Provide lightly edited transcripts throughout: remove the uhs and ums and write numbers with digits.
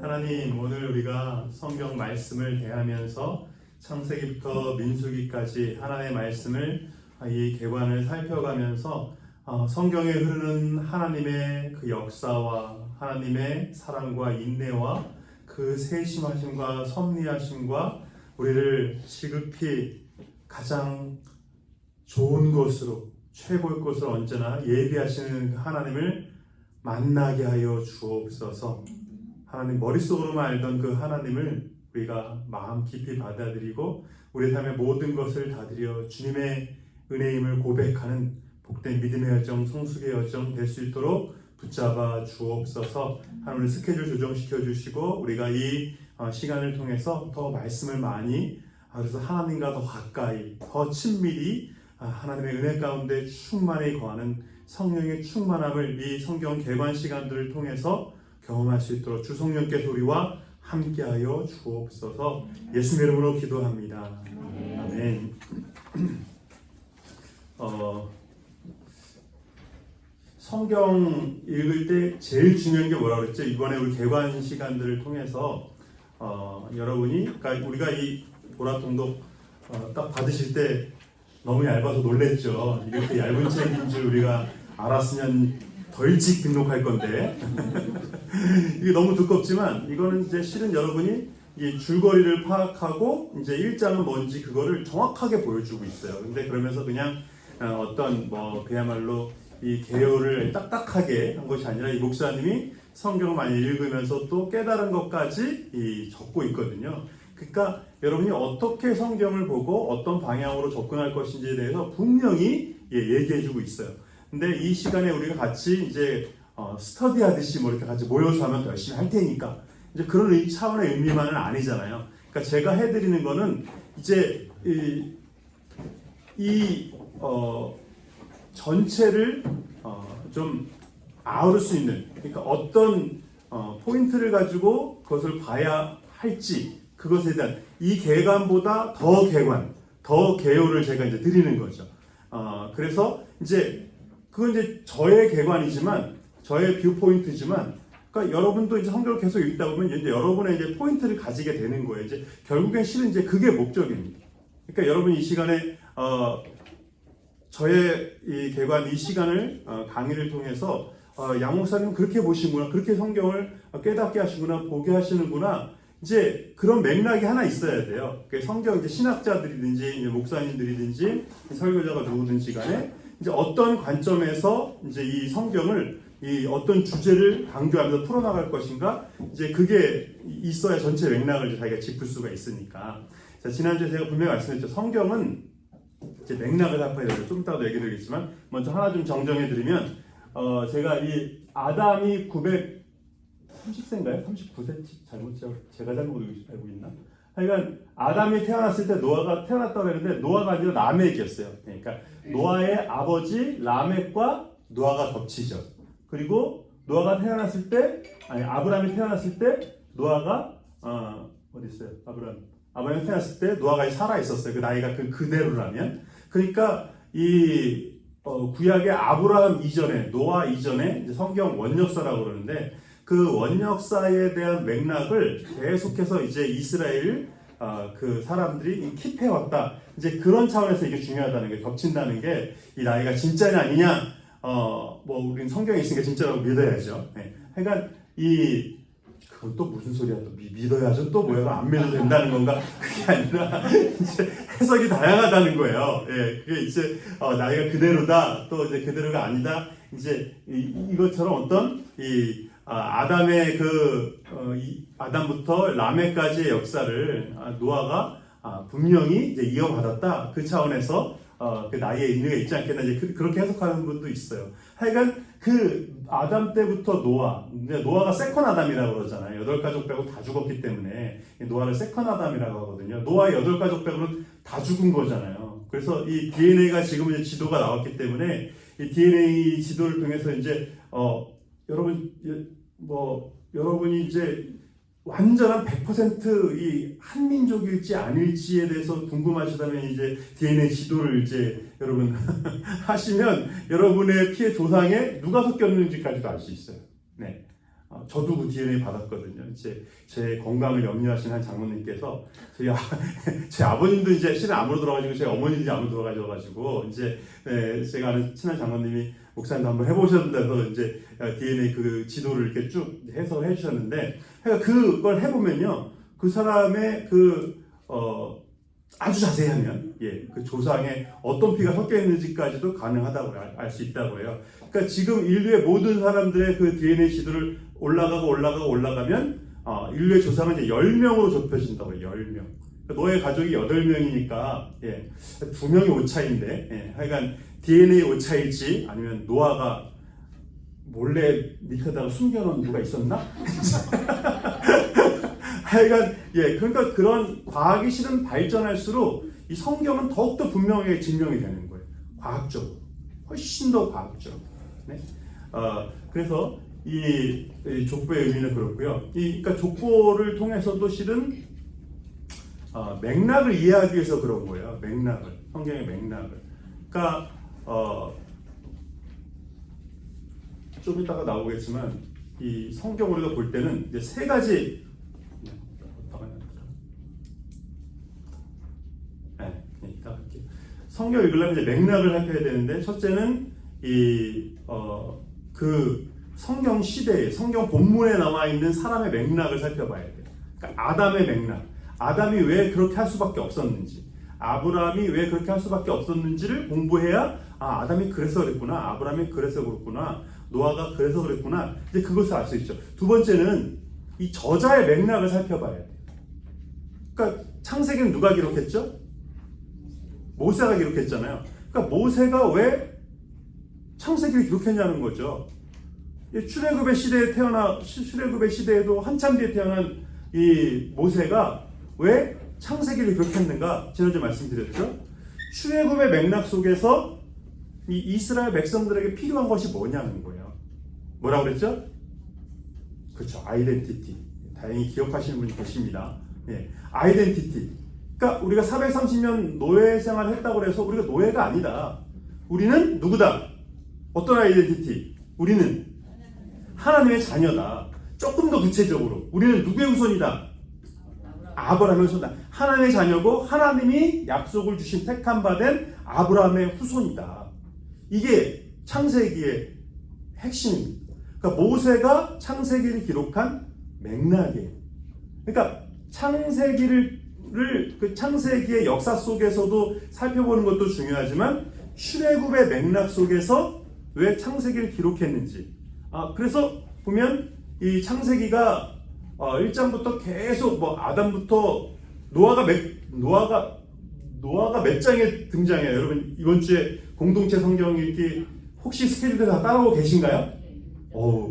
하나님, 오늘 우리가 성경 말씀을 대하면서 창세기부터 민수기까지 하나님의 말씀을 이 개관을 살펴가면서 성경에 흐르는 하나님의 그 역사와 하나님의 사랑과 인내와 그 세심하심과 섭리하심과 우리를 시급히 가장 좋은 곳으로, 최고의 곳으로 언제나 예비하시는 하나님을 만나게 하여 주옵소서. 하나님, 머릿속으로만 알던 그 하나님을 우리가 마음 깊이 받아들이고 우리 삶의 모든 것을 다 드려 주님의 은혜임을 고백하는 복된 믿음의 여정, 성숙의 여정 될 수 있도록 붙잡아 주옵소서. 하나님, 스케줄 조정시켜 주시고 우리가 이 시간을 통해서 더 말씀을 많이, 그래서 하나님과 더 가까이, 더 친밀히 하나님의 은혜 가운데 충만히 거하는 성령의 충만함을 이 성경 개관 시간들을 통해서 경험할 수 있도록 주 성령께서 우리와 함께하여 주옵소서. 예수님의 이름으로 기도합니다. 아멘. 성경 읽을 때 제일 중요한 게 뭐라고 그랬죠? 이번에 우리 개관 시간들을 통해서 여러분이, 그러니까 우리가 이 보라통독 딱 받으실 때 너무 얇아서 놀랬죠. 이렇게 얇은 책인 줄 우리가 알았으면 더 일찍 등록할 건데 이게 너무 두껍지만 이거는 이제 실은 여러분이 이 줄거리를 파악하고 이제 1장은 뭔지 그거를 정확하게 보여주고 있어요. 근데 그러면서 그냥 어떤 그야말로 이 개요를 딱딱하게 한 것이 아니라 이 목사님이 성경을 많이 읽으면서 또 깨달은 것까지 적고 있거든요. 그러니까 여러분이 어떻게 성경을 보고 어떤 방향으로 접근할 것인지에 대해서 분명히 얘기해주고 있어요. 근데 이 시간에 우리가 같이 이제 스터디 하듯이 이렇게 같이 모여서 하면 더 열심히 할 테니까 이제 그런 차원의 의미만은 아니잖아요. 그러니까 제가 해드리는 거는 이제 전체를 좀 아우를 수 있는, 그러니까 어떤 포인트를 가지고 그것을 봐야 할지 그것에 대한 이 개관보다 더 개관, 더 개요를 제가 이제 드리는 거죠. 그래서 이제 그건 이제 저의 개관이지만 저의 뷰 포인트지만, 그러니까 여러분도 이제 성경을 계속 읽다 보면 이제 여러분의 이제 포인트를 가지게 되는 거예요. 이제 결국엔 실은 이제 그게 목적입니다. 그러니까 여러분 이 시간에 저의 이 개관 이 시간을 강의를 통해서 양 목사님 그렇게 보시는구나, 그렇게 성경을 깨닫게 하시구나, 보게 하시는구나. 이제 그런 맥락이 하나 있어야 돼요. 성경 이제 신학자들이든지 이제 목사님들이든지 설교자가 누구든지 간에 이제 어떤 관점에서 이제 이 성경을 이 어떤 주제를 강조하면서 풀어나갈 것인가, 이제 그게 있어야 전체 맥락을 이제 자기가 짚을 수가 있으니까. 자, 지난주에 제가 분명히 말씀드렸죠. 성경은 이제 맥락을 살펴야 돼요. 좀 이따도 얘기 드리겠지만 먼저 하나 좀 정정해 드리면 제가 이 아담이 930세인가요? 39세? 제가 잘못 알고 있나? 하여간 아담이 태어났을 때 노아가 태어났다고 했는데 노아가 아니라 라멕이었어요. 그러니까 노아의 아버지 라멕과 노아가 겹치죠. 그리고 노아가 태어났을 때, 아브라함이 태어났을 때 노아가 어디 있어요? 아브라함이 태어났을 때 노아가 살아 있었어요. 그 나이가 그대로라면. 그러니까 이 구약의 아브라함 이전에, 노아 이전에 이제 성경 원역사라고 그러는데 그 원역사에 대한 맥락을 계속해서 이제 이스라엘 그 사람들이 킵해왔다. 이제 그런 차원에서 이게 중요하다는 게, 겹친다는 게 이 나이가 진짜냐 아니냐, 우린 성경에 있으니까 진짜라고 믿어야죠. 네. 그러니까 그건 또 무슨 소리야? 또 믿어야죠? 또 뭐야? 안 믿어도 된다는 건가? 그게 아니라 이제 해석이 다양하다는 거예요. 예, 그게 이제 나이가 그대로다, 또 이제 그대로가 아니다. 이제 이것처럼 어떤 아담의 아담부터 라멕까지의 역사를 노아가 분명히 이제 이어받았다. 그 차원에서 그 나이에 의미가 있지 않겠나, 이제 그렇게 해석하는 분도 있어요. 하여간 그 아담 때부터 노아가 세컨 아담이라고 그러잖아요. 8가족 빼고 다 죽었기 때문에 노아를 세컨 아담이라고 하거든요. 노아의 8가족 빼고는 다 죽은 거잖아요. 그래서 이 DNA가 지금 이제 지도가 나왔기 때문에 이 DNA 지도를 통해서 이제 여러분이 이제 완전한 100% 한민족일지 아닐지에 대해서 궁금하시다면 이제 DNA 지도를 이제 여러분 하시면 여러분의 피해 조상에 누가 섞였는지까지도 알 수 있어요. 네. 저도 그 DNA 받았거든요. 이제 제 건강을 염려하신 한 장모님께서 제 아버님도 이제 실은 암으로 돌아가지고 제 어머니도 이제 암으로 돌아가셔가지고 이제 제가 아는 친한 장모님이 목사님도 한번 해보셨는데서 이제 DNA 그 지도를 이렇게 쭉 해석을 해주셨는데, 그러니까 그걸 해보면요, 그 사람의 아주 자세히 하면 그 조상에 어떤 피가 섞여 있는지까지도 가능하다고 알 수 있다고 해요. 그러니까 지금 인류의 모든 사람들의 그 DNA 지도를 올라가면 인류의 조상은 이제 10명으로 좁혀진다고요. 10명. 그러니까 노예 가족이 8명이니까 2명이 오차인데, 하여간 DNA 오차일지 아니면 노아가 몰래 밑에다가 숨겨놓은 누가 있었나? 하여간 그러니까 그런 과학이 실은 발전할수록 이 성경은 더욱더 분명하게 증명이 되는 거예요. 과학적으로. 훨씬 더 과학적으로. 네? 그래서 이 족보의 의미는 그렇고요. 그러니까 족보를 통해서도 실은 맥락을 이해하기 위해서 그런 거예요. 맥락을. 성경의 맥락을. 그러니까 좀 이따가 나오겠지만 이 성경 우리가 볼 때는 이제 세 가지 성경 읽으려면 이제 맥락을 살펴야 되는데, 첫째는 그 성경 시대에 성경 본문에 나와 있는 사람의 맥락을 살펴봐야 돼요. 그러니까 아담의 맥락, 아담이 왜 그렇게 할 수밖에 없었는지, 아브라함이 왜 그렇게 할 수밖에 없었는지를 공부해야 아담이 그래서 그랬구나, 아브라함이 그래서 그렇구나, 노아가 그래서 그랬구나, 이제 그것을 알 수 있죠. 두 번째는 이 저자의 맥락을 살펴봐야 돼요. 그러니까 창세기는 누가 기록했죠? 모세가 기록했잖아요. 그러니까 모세가 왜 창세기를 기록했냐는 거죠. 출애굽의 시대에도 한참 뒤에 태어난 이 모세가 왜 창세기를 기록했는가? 지난주에 말씀드렸죠. 출애굽의 맥락 속에서 이 이스라엘 백성들에게 필요한 것이 뭐냐는 거예요. 뭐라고 그랬죠? 그렇죠. 아이덴티티. 다행히 기억하시는 분이 계십니다. 아이덴티티. 그러니까 우리가 430년 노예 생활을 했다고 해서 우리가 노예가 아니다. 우리는 누구다? 어떤 아이덴티티? 우리는 하나님의 자녀다. 조금 더 구체적으로 우리는 누구의 후손이다? 아브라함의 후손이다. 하나님의 자녀고 하나님이 약속을 주신 택한 바 된 아브라함의 후손이다. 이게 창세기의 핵심입니다. 그러니까 모세가 창세기를 기록한 맥락이에요. 그러니까 그 창세기의 역사 속에서도 살펴보는 것도 중요하지만 출애굽의 맥락 속에서 왜 창세기를 기록했는지. 그래서 보면 이 창세기가 1장부터 계속 아담부터 노아가 몇 장에 등장해요. 여러분 이번 주에 공동체 성경 읽기 혹시 스케줄에 다 따라오고 계신가요?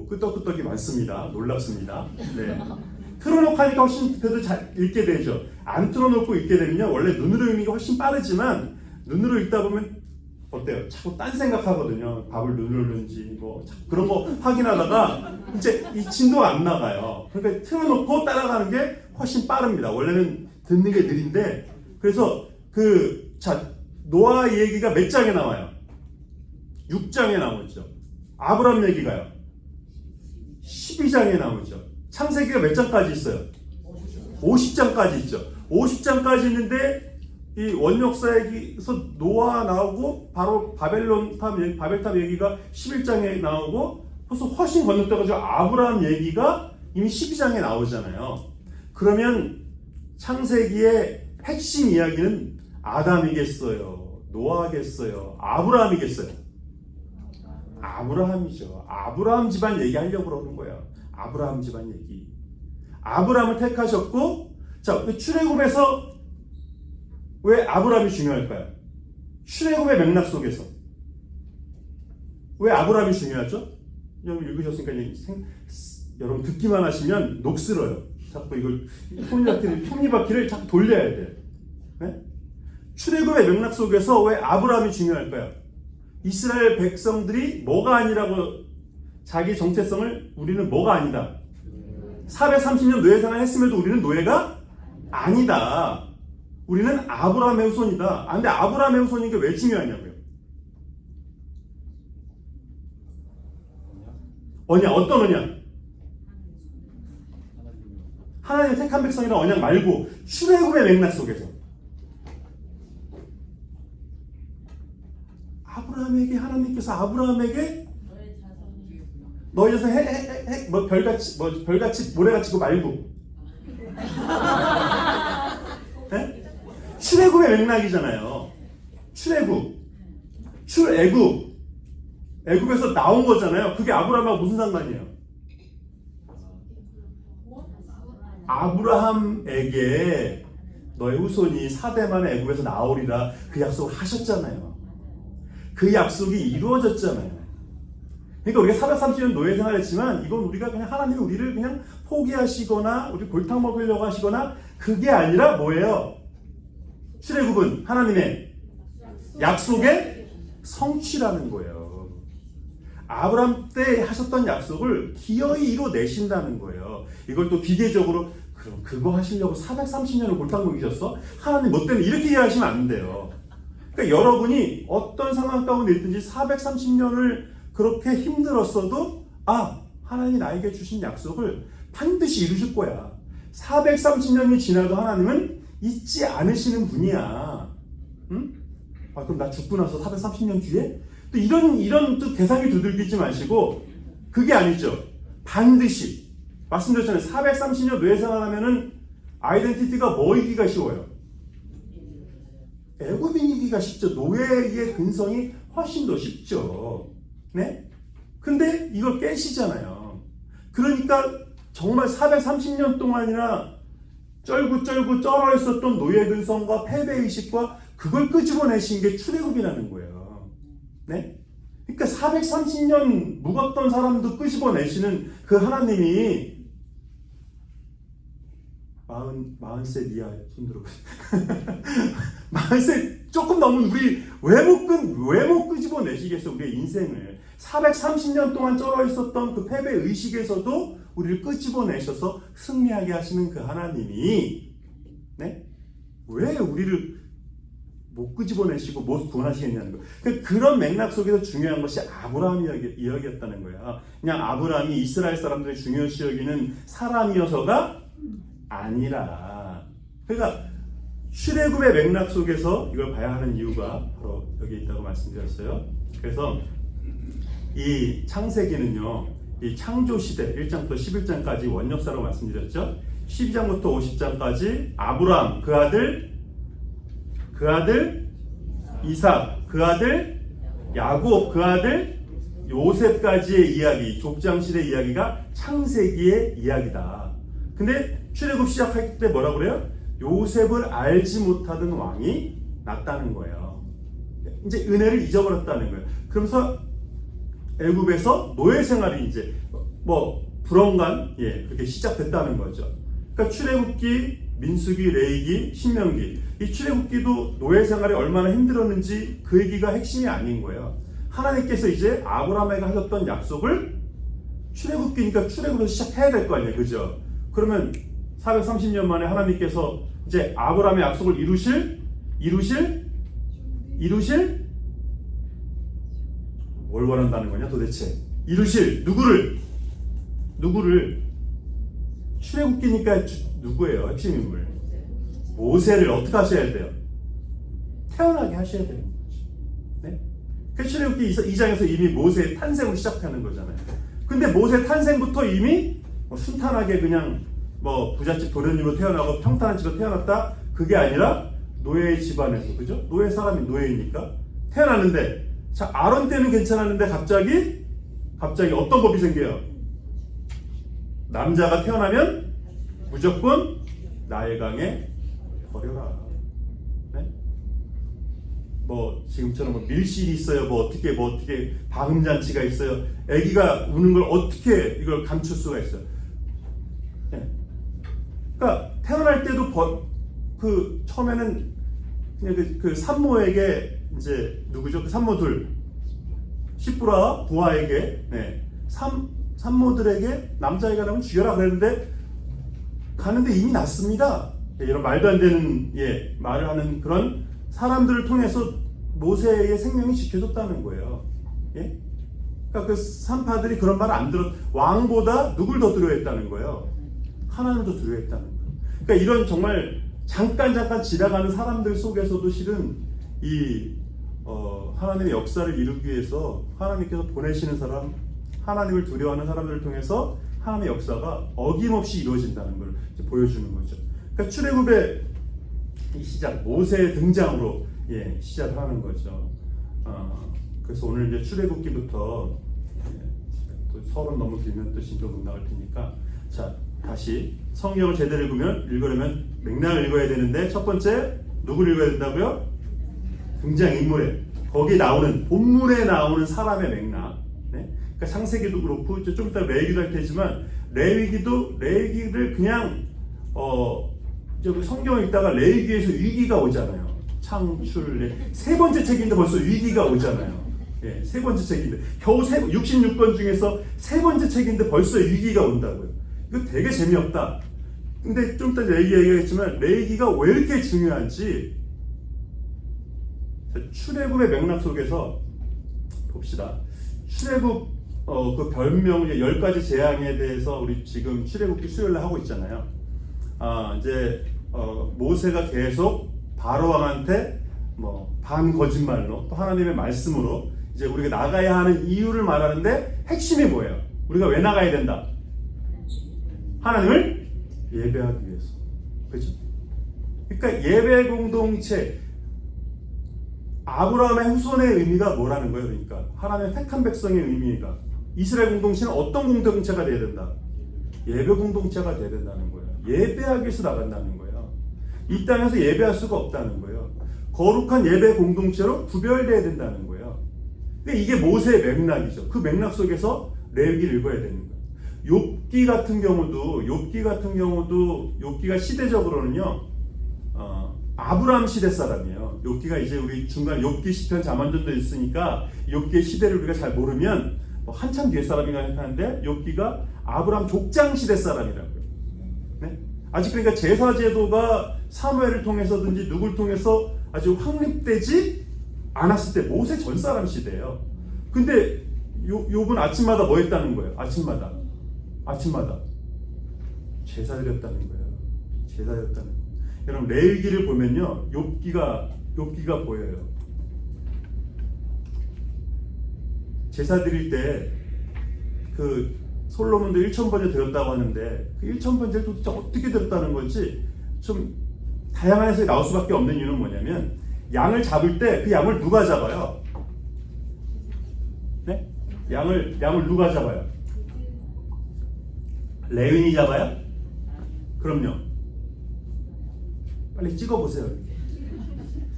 끄떡끄떡이 많습니다. 놀랍습니다. 네. 틀어놓고 하니까 훨씬 그래도 잘 읽게 되죠. 안 틀어놓고 읽게 되면요, 원래 눈으로 읽는 게 훨씬 빠르지만 눈으로 읽다 보면 어때요? 자꾸 딴 생각하거든요. 밥을 눈으로 읽는지 그런 거 확인하다가 이제 이 진도가 안 나가요. 그러니까 틀어놓고 따라가는 게 훨씬 빠릅니다. 원래는 듣는 게 느린데, 그래서 노아 얘기가 몇 장에 나와요? 6장에 나오죠. 아브라함 얘기가요 12장에 나오죠. 창세기가 몇 장까지 있어요? 50장까지 있죠. 50장까지 있는데 이 원역사에서 노아 나오고 바로 바벨탑 얘기가 11장에 나오고 벌써 훨씬 건너뛰어가지고 아브라함 얘기가 이미 12장에 나오잖아요. 그러면 창세기의 핵심 이야기는 아담이겠어요? 노아겠어요? 아브라함이겠어요? 아브라함이죠. 아브라함 집안 얘기하려고 그러는 거예요. 아브라함 집안 얘기. 아브라함을 택하셨고, 출애굽에서 왜 아브라함이 중요할까요? 출애굽의 맥락 속에서 왜 아브라함이 중요하죠? 여러분 읽으셨으니까 여러분 듣기만 하시면 녹슬어요. 자꾸 이걸 톱니바퀴를 자꾸 돌려야 돼요. 네? 출애굽의 맥락 속에서 왜 아브라함이 중요할까요? 이스라엘 백성들이 뭐가 아니라고 자기 정체성을 우리는 뭐가 아니다. 430년 노예 생활 했음에도 우리는 노예가 아니다. 우리는 아브라함의 후손이다. 근데 아브라함의 후손인 게 왜 중요하냐고요? 언약, 어떤 언약? 하나님의 택한 백성이라는 언약 말고 출애굽의 맥락 속에서 아브라함에게 하나님께서 아브라함에게 너희 자손 뭐 별같이 모래같이 그 말고 네? 출애굽의 맥락이잖아요. 애굽에서 나온 거잖아요. 그게 아브라함하고 무슨 상관이에요? 아브라함에게 너의 후손이 4대 만에 애굽에서 나오리라 그 약속을 하셨잖아요. 그 약속이 이루어졌잖아요. 그러니까 우리가 430년 노예 생활했지만 이건 우리가 그냥 하나님이 우리를 그냥 포기하시거나 우리 골탕 먹으려고 하시거나 그게 아니라 뭐예요? 출애굽은 하나님의 약속의 성취라는 거예요. 아브라함 때 하셨던 약속을 기어이 이뤄내신다는 거예요. 이걸 또 기계적으로 그럼 그거 하시려고 430년을 골탕 먹이셨어? 하나님 뭐 때문에 이렇게 이해하시면 안 돼요. 그러니까 여러분이 어떤 상황 가운데 있든지 430년을 그렇게 힘들었어도 하나님이 나에게 주신 약속을 반드시 이루실 거야. 430년이 지나도 하나님은 잊지 않으시는 분이야. 응? 그럼 나 죽고 나서 430년 뒤에? 또 이런 또 대상이 두들기지 마시고 그게 아니죠. 반드시 말씀드렸잖아요. 430년 노예 생활하면은 아이덴티티가 뭐이기가 쉬워요? 애굽인이기가 쉽죠. 노예의 근성이 훨씬 더 쉽죠. 네? 근데 이걸 깨시잖아요. 그러니까 정말 430년 동안이나 쩔고 쩔어 있었던 노예 근성과 패배의식과 그걸 끄집어내신 게 출애굽이라는 거예요. 네? 그러니까 430년 묵었던 사람도 끄집어내시는 그 하나님이 40세 이하 손들어 40세 조금 넘은 우리 왜 못 끄집어내시겠어 우리의 인생을 430년 동안 쩔어 있었던 그 패배 의식에서도 우리를 끄집어내셔서 승리하게 하시는 그 하나님이 네? 왜 우리를 못 끄집어내시고 못 구원하시겠냐는 거예요. 그런 맥락 속에서 중요한 것이 아브라함 이야기였다는 거예요. 그냥 아브라함이 이스라엘 사람들이 중요시 여기는 사람이어서가 아니라 그러니까 출애굽의 맥락 속에서 이걸 봐야 하는 이유가 바로 여기 있다고 말씀드렸어요. 그래서 이 창세기는요, 이 창조시대 1장부터 11장까지 원역사로 말씀드렸죠. 12장부터 50장까지 아브라함, 그 아들 이삭, 그 아들 야곱, 그 아들 요셉까지의 이야기, 족장시대 이야기가 창세기의 이야기다. 근데 출애굽 시작할 때 뭐라고 그래요? 요셉을 알지 못하던 왕이 났다는 거예요. 이제 은혜를 잊어버렸다는 거예요. 그러면서 애굽에서 노예 생활이 이제 불언간 그렇게 시작됐다는 거죠. 그러니까 출애굽기, 민수기, 레위기, 신명기 이 출애굽기도 노예 생활이 얼마나 힘들었는지 그 얘기가 핵심이 아닌 거예요. 하나님께서 이제 아브라함에게 하셨던 약속을 출애굽기니까 출애굽에서 시작해야 될 거 아니에요, 그죠? 그러면 430년 만에 하나님께서 이제 아브라함의 약속을 이루실 뭘 원한다는 거냐 도대체? 이루실 누구를 출애굽기니까 누구예요? 핵심 인물 모세를 어떻게 하셔야 돼요? 태어나게 하셔야 되는 거죠. 네? 그 출애굽기 2장에서 이미 모세의 탄생을 시작하는 거잖아요. 근데 모세 탄생부터 이미 순탄하게 그냥 부잣집 도련님으로 태어나고 평탄한 집에 태어났다 그게 아니라 노예 집안에서 그죠? 노예 사람이 노예이니까 태어났는데 자 아론 때는 괜찮았는데 갑자기 어떤 법이 생겨요? 남자가 태어나면 무조건 나일강에 버려라. 네? 지금처럼 밀실이 있어요. 어떻게 방음잔치가 있어요. 아기가 우는 걸 어떻게 이걸 감출 수가 있어요. 네. 그러니까 태어날 때도 처음에는 그냥 그 산모에게 이제 누구죠? 그 산모들 시브라와 부하에게 산모들에게 남자아이가 나면 죽여라 그랬는데 가는데 이미 났습니다. 이런 말도 안 되는 말을 하는 그런 사람들을 통해서 모세의 생명이 지켜졌다는 거예요. 예? 그러니까 그 산파들이 그런 말을 안 들었 왕보다 누굴 더 두려워했다는 거예요? 하나님도 두려워했다는 거예요. 그러니까 이런 정말 잠깐 지나가는 사람들 속에서도 실은 이 하나님의 역사를 이루기 위해서 하나님께서 보내시는 사람, 하나님을 두려워하는 사람들을 통해서 하나님의 역사가 어김없이 이루어진다는 걸 보여주는 거죠. 그러니까 출애굽의 이 시작, 모세의 등장으로 시작을 하는 거죠. 그래서 오늘 이제 출애굽기부터 또 서론 너무 길면 또 진도 못 나갈 테니까, 자 다시 성경을 제대로 읽으려면 맥락을 읽어야 되는데, 첫 번째 누구를 읽어야 된다고요? 등장인물에, 거기 나오는 본문에 나오는 사람의 맥락. 네? 그러니까 창세기도 그렇고 좀 이따 레위기도 할 테지만 레위기를 그냥 성경을 읽다가 레위기에서 위기가 오잖아요. 창출 세 번째 책인데 벌써 위기가 오잖아요. 예, 세 번째 책인데 겨우 66권 중에서 세 번째 책인데 벌써 위기가 온다고요. 이거 되게 재미없다. 근데 좀 이따 얘기하겠지만 레위기가 왜 이렇게 중요한지 출애굽의 맥락 속에서 봅시다. 출애굽 그 별명 10가지 재앙에 대해서 우리 지금 출애굽기 수요일날 하고 있잖아요. 이제 모세가 계속 바로 왕한테 반 거짓말로 또 하나님의 말씀으로 이제 우리가 나가야 하는 이유를 말하는데, 핵심이 뭐예요? 우리가 왜 나가야 된다? 하나님을 예배하기 위해서. 그렇죠? 그러니까 예배 공동체, 아브라함의 후손의 의미가 뭐라는 거예요? 그러니까 하나님의 택한 백성의 의미가, 이스라엘 공동체는 어떤 공동체가 돼야 된다? 예배 공동체가 돼야 된다는 거예요. 예배하기 위해서 나간다는 거예요. 이 땅에서 예배할 수가 없다는 거예요. 거룩한 예배 공동체로 구별돼야 된다는 거예요. 근데 이게 모세의 맥락이죠. 그 맥락 속에서 레위기를 읽어야 되는 거예요. 욥기 같은 경우도 욥기가 시대적으로는요, 아브라함 시대 사람이에요. 욥기가 이제 우리 중간 욥기 시편 자만전도 있으니까 욥기의 시대를 우리가 잘 모르면 한참 뒤에 사람인가 하는데, 욥기가 아브라함 족장 시대 사람이라고요. 네? 아직 그러니까 제사 제도가 사무엘을 통해서든지 누굴 통해서 아직 확립되지 않았을 때 모세 전 사람 시대예요. 근데 욥은 아침마다 뭐 했다는 거예요? 아침마다 제사 드렸다는 거예요. 제사 드렸다는 거예요. 여러분 레위기를 보면요, 욥기가 보여요. 제사 드릴 때 그 솔로몬도 1000번째 드렸다고 하는데, 그 1000번째를 도대체 어떻게 드렸다는 건지 좀 다양한 해석이 나올 수밖에 없는 이유는 뭐냐면, 양을 잡을 때 그 양을 누가 잡아요? 네? 양을 누가 잡아요? 레위인이 잡아요? 그럼요. 빨리 찍어보세요.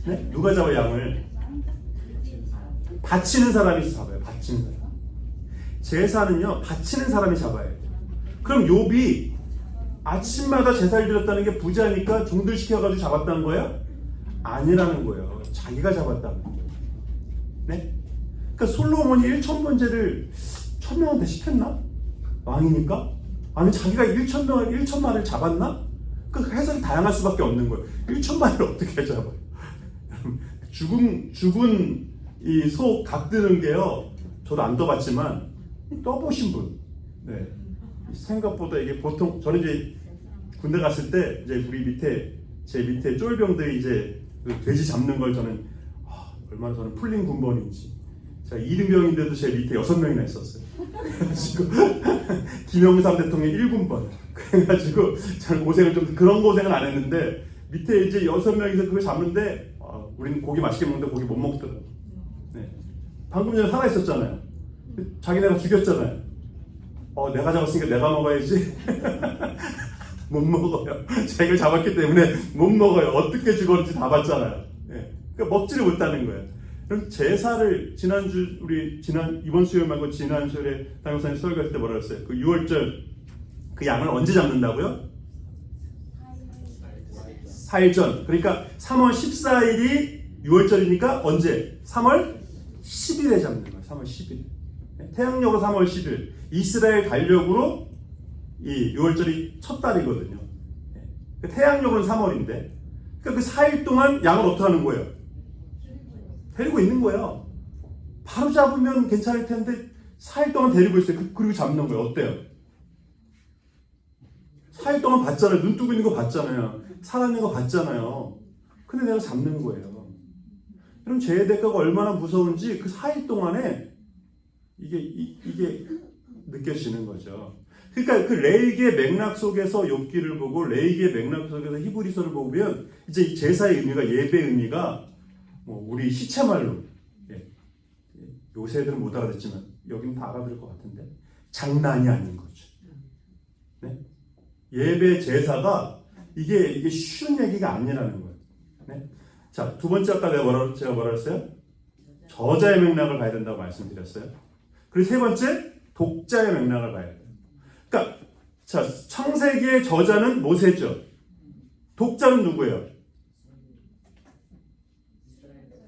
네? 누가 잡아요, 양을? 바치는 사람이 잡아요. 바치는 사람. 제사는요, 바치는 사람이 잡아야 돼요. 그럼 욥이 아침마다 제사를 드렸다는 게 부자니까 종들 시켜가지고 잡았다는 거예요? 아니라는 거예요. 자기가 잡았다는 거예요. 네? 그러니까 솔로몬이 1000번째를 1000명한테 시켰나? 왕이니까? 아니 자기가 1000마리를 잡았나? 그 해석이 다양할 수밖에 없는 거예요. 1000마리를 어떻게 잡아요? 죽은 이 소 각 드는 게요, 저도 안 떠봤지만 떠보신 분, 네, 생각보다 이게 보통, 저는 이제 군대 갔을 때 이제 제 밑에 쫄병들이 이제 그 돼지 잡는 걸 저는 얼마나 저는 풀린 군번인지, 제가 2등병인데도 제 밑에 6명이나 있었어요. 그래가지고 김영삼 대통령 1군번. 그래가지고 저는 고생을 좀, 그런 고생은 안 했는데, 밑에 이제 6명이서 그걸 잡는데 우리는 고기 맛있게 먹는데 고기 못 먹더라고. 네. 방금 전에 살아 있었잖아요. 자기네가 죽였잖아요. 내가 잡았으니까 내가 먹어야지. 못 먹어요. 자기를 잡았기 때문에 못 먹어요. 어떻게 죽었는지 다 봤잖아요. 네. 그러니까 먹지를 못하는 거예요. 그럼 제사를 이번 수요일 말고 지난 수요일에 담임목사님 설교할 때 뭐라 그랬어요? 그 6월절 그 양을 언제 잡는다고요? 4일 전. 그러니까 3월 14일이 6월절이니까 언제? 3월 10일에 잡는 거예요. 3월 10일. 태양력으로 3월 10일. 이스라엘 달력으로 이 6월절이 첫 달이거든요. 태양력으로는 3월인데. 그러니까 그 4일 동안 양을 어떻게 하는 거예요? 데리고 있는 거예요. 바로 잡으면 괜찮을 텐데 4일 동안 데리고 있어요. 그리고 잡는 거예요. 어때요? 4일 동안 봤잖아요. 눈 뜨고 있는 거 봤잖아요. 살아있는 거 봤잖아요. 근데 내가 잡는 거예요. 그럼 죄의 대가가 얼마나 무서운지 그 4일 동안에 이게 느껴지는 거죠. 그러니까 그 레이기의 맥락 속에서 욥기를 보고 레이기의 맥락 속에서 히브리서를 보면 이제 이 제사의 의미가 예배의 의미가 뭐 우리 시체말로 요새 애들은 못 알아듣지만 여기는 다 알아들을 것 같은데 장난이 아닌 거죠. 네? 예배 제사가 이게 쉬운 얘기가 아니라는 거예요. 네? 자, 두 번째 아까 제가 뭐라 했어요? 저자의 맥락을 봐야 된다고 말씀드렸어요. 그리고 세 번째 독자의 맥락을 봐야 돼요. 그러니까 자, 창세기의 저자는 모세죠. 독자는 누구예요?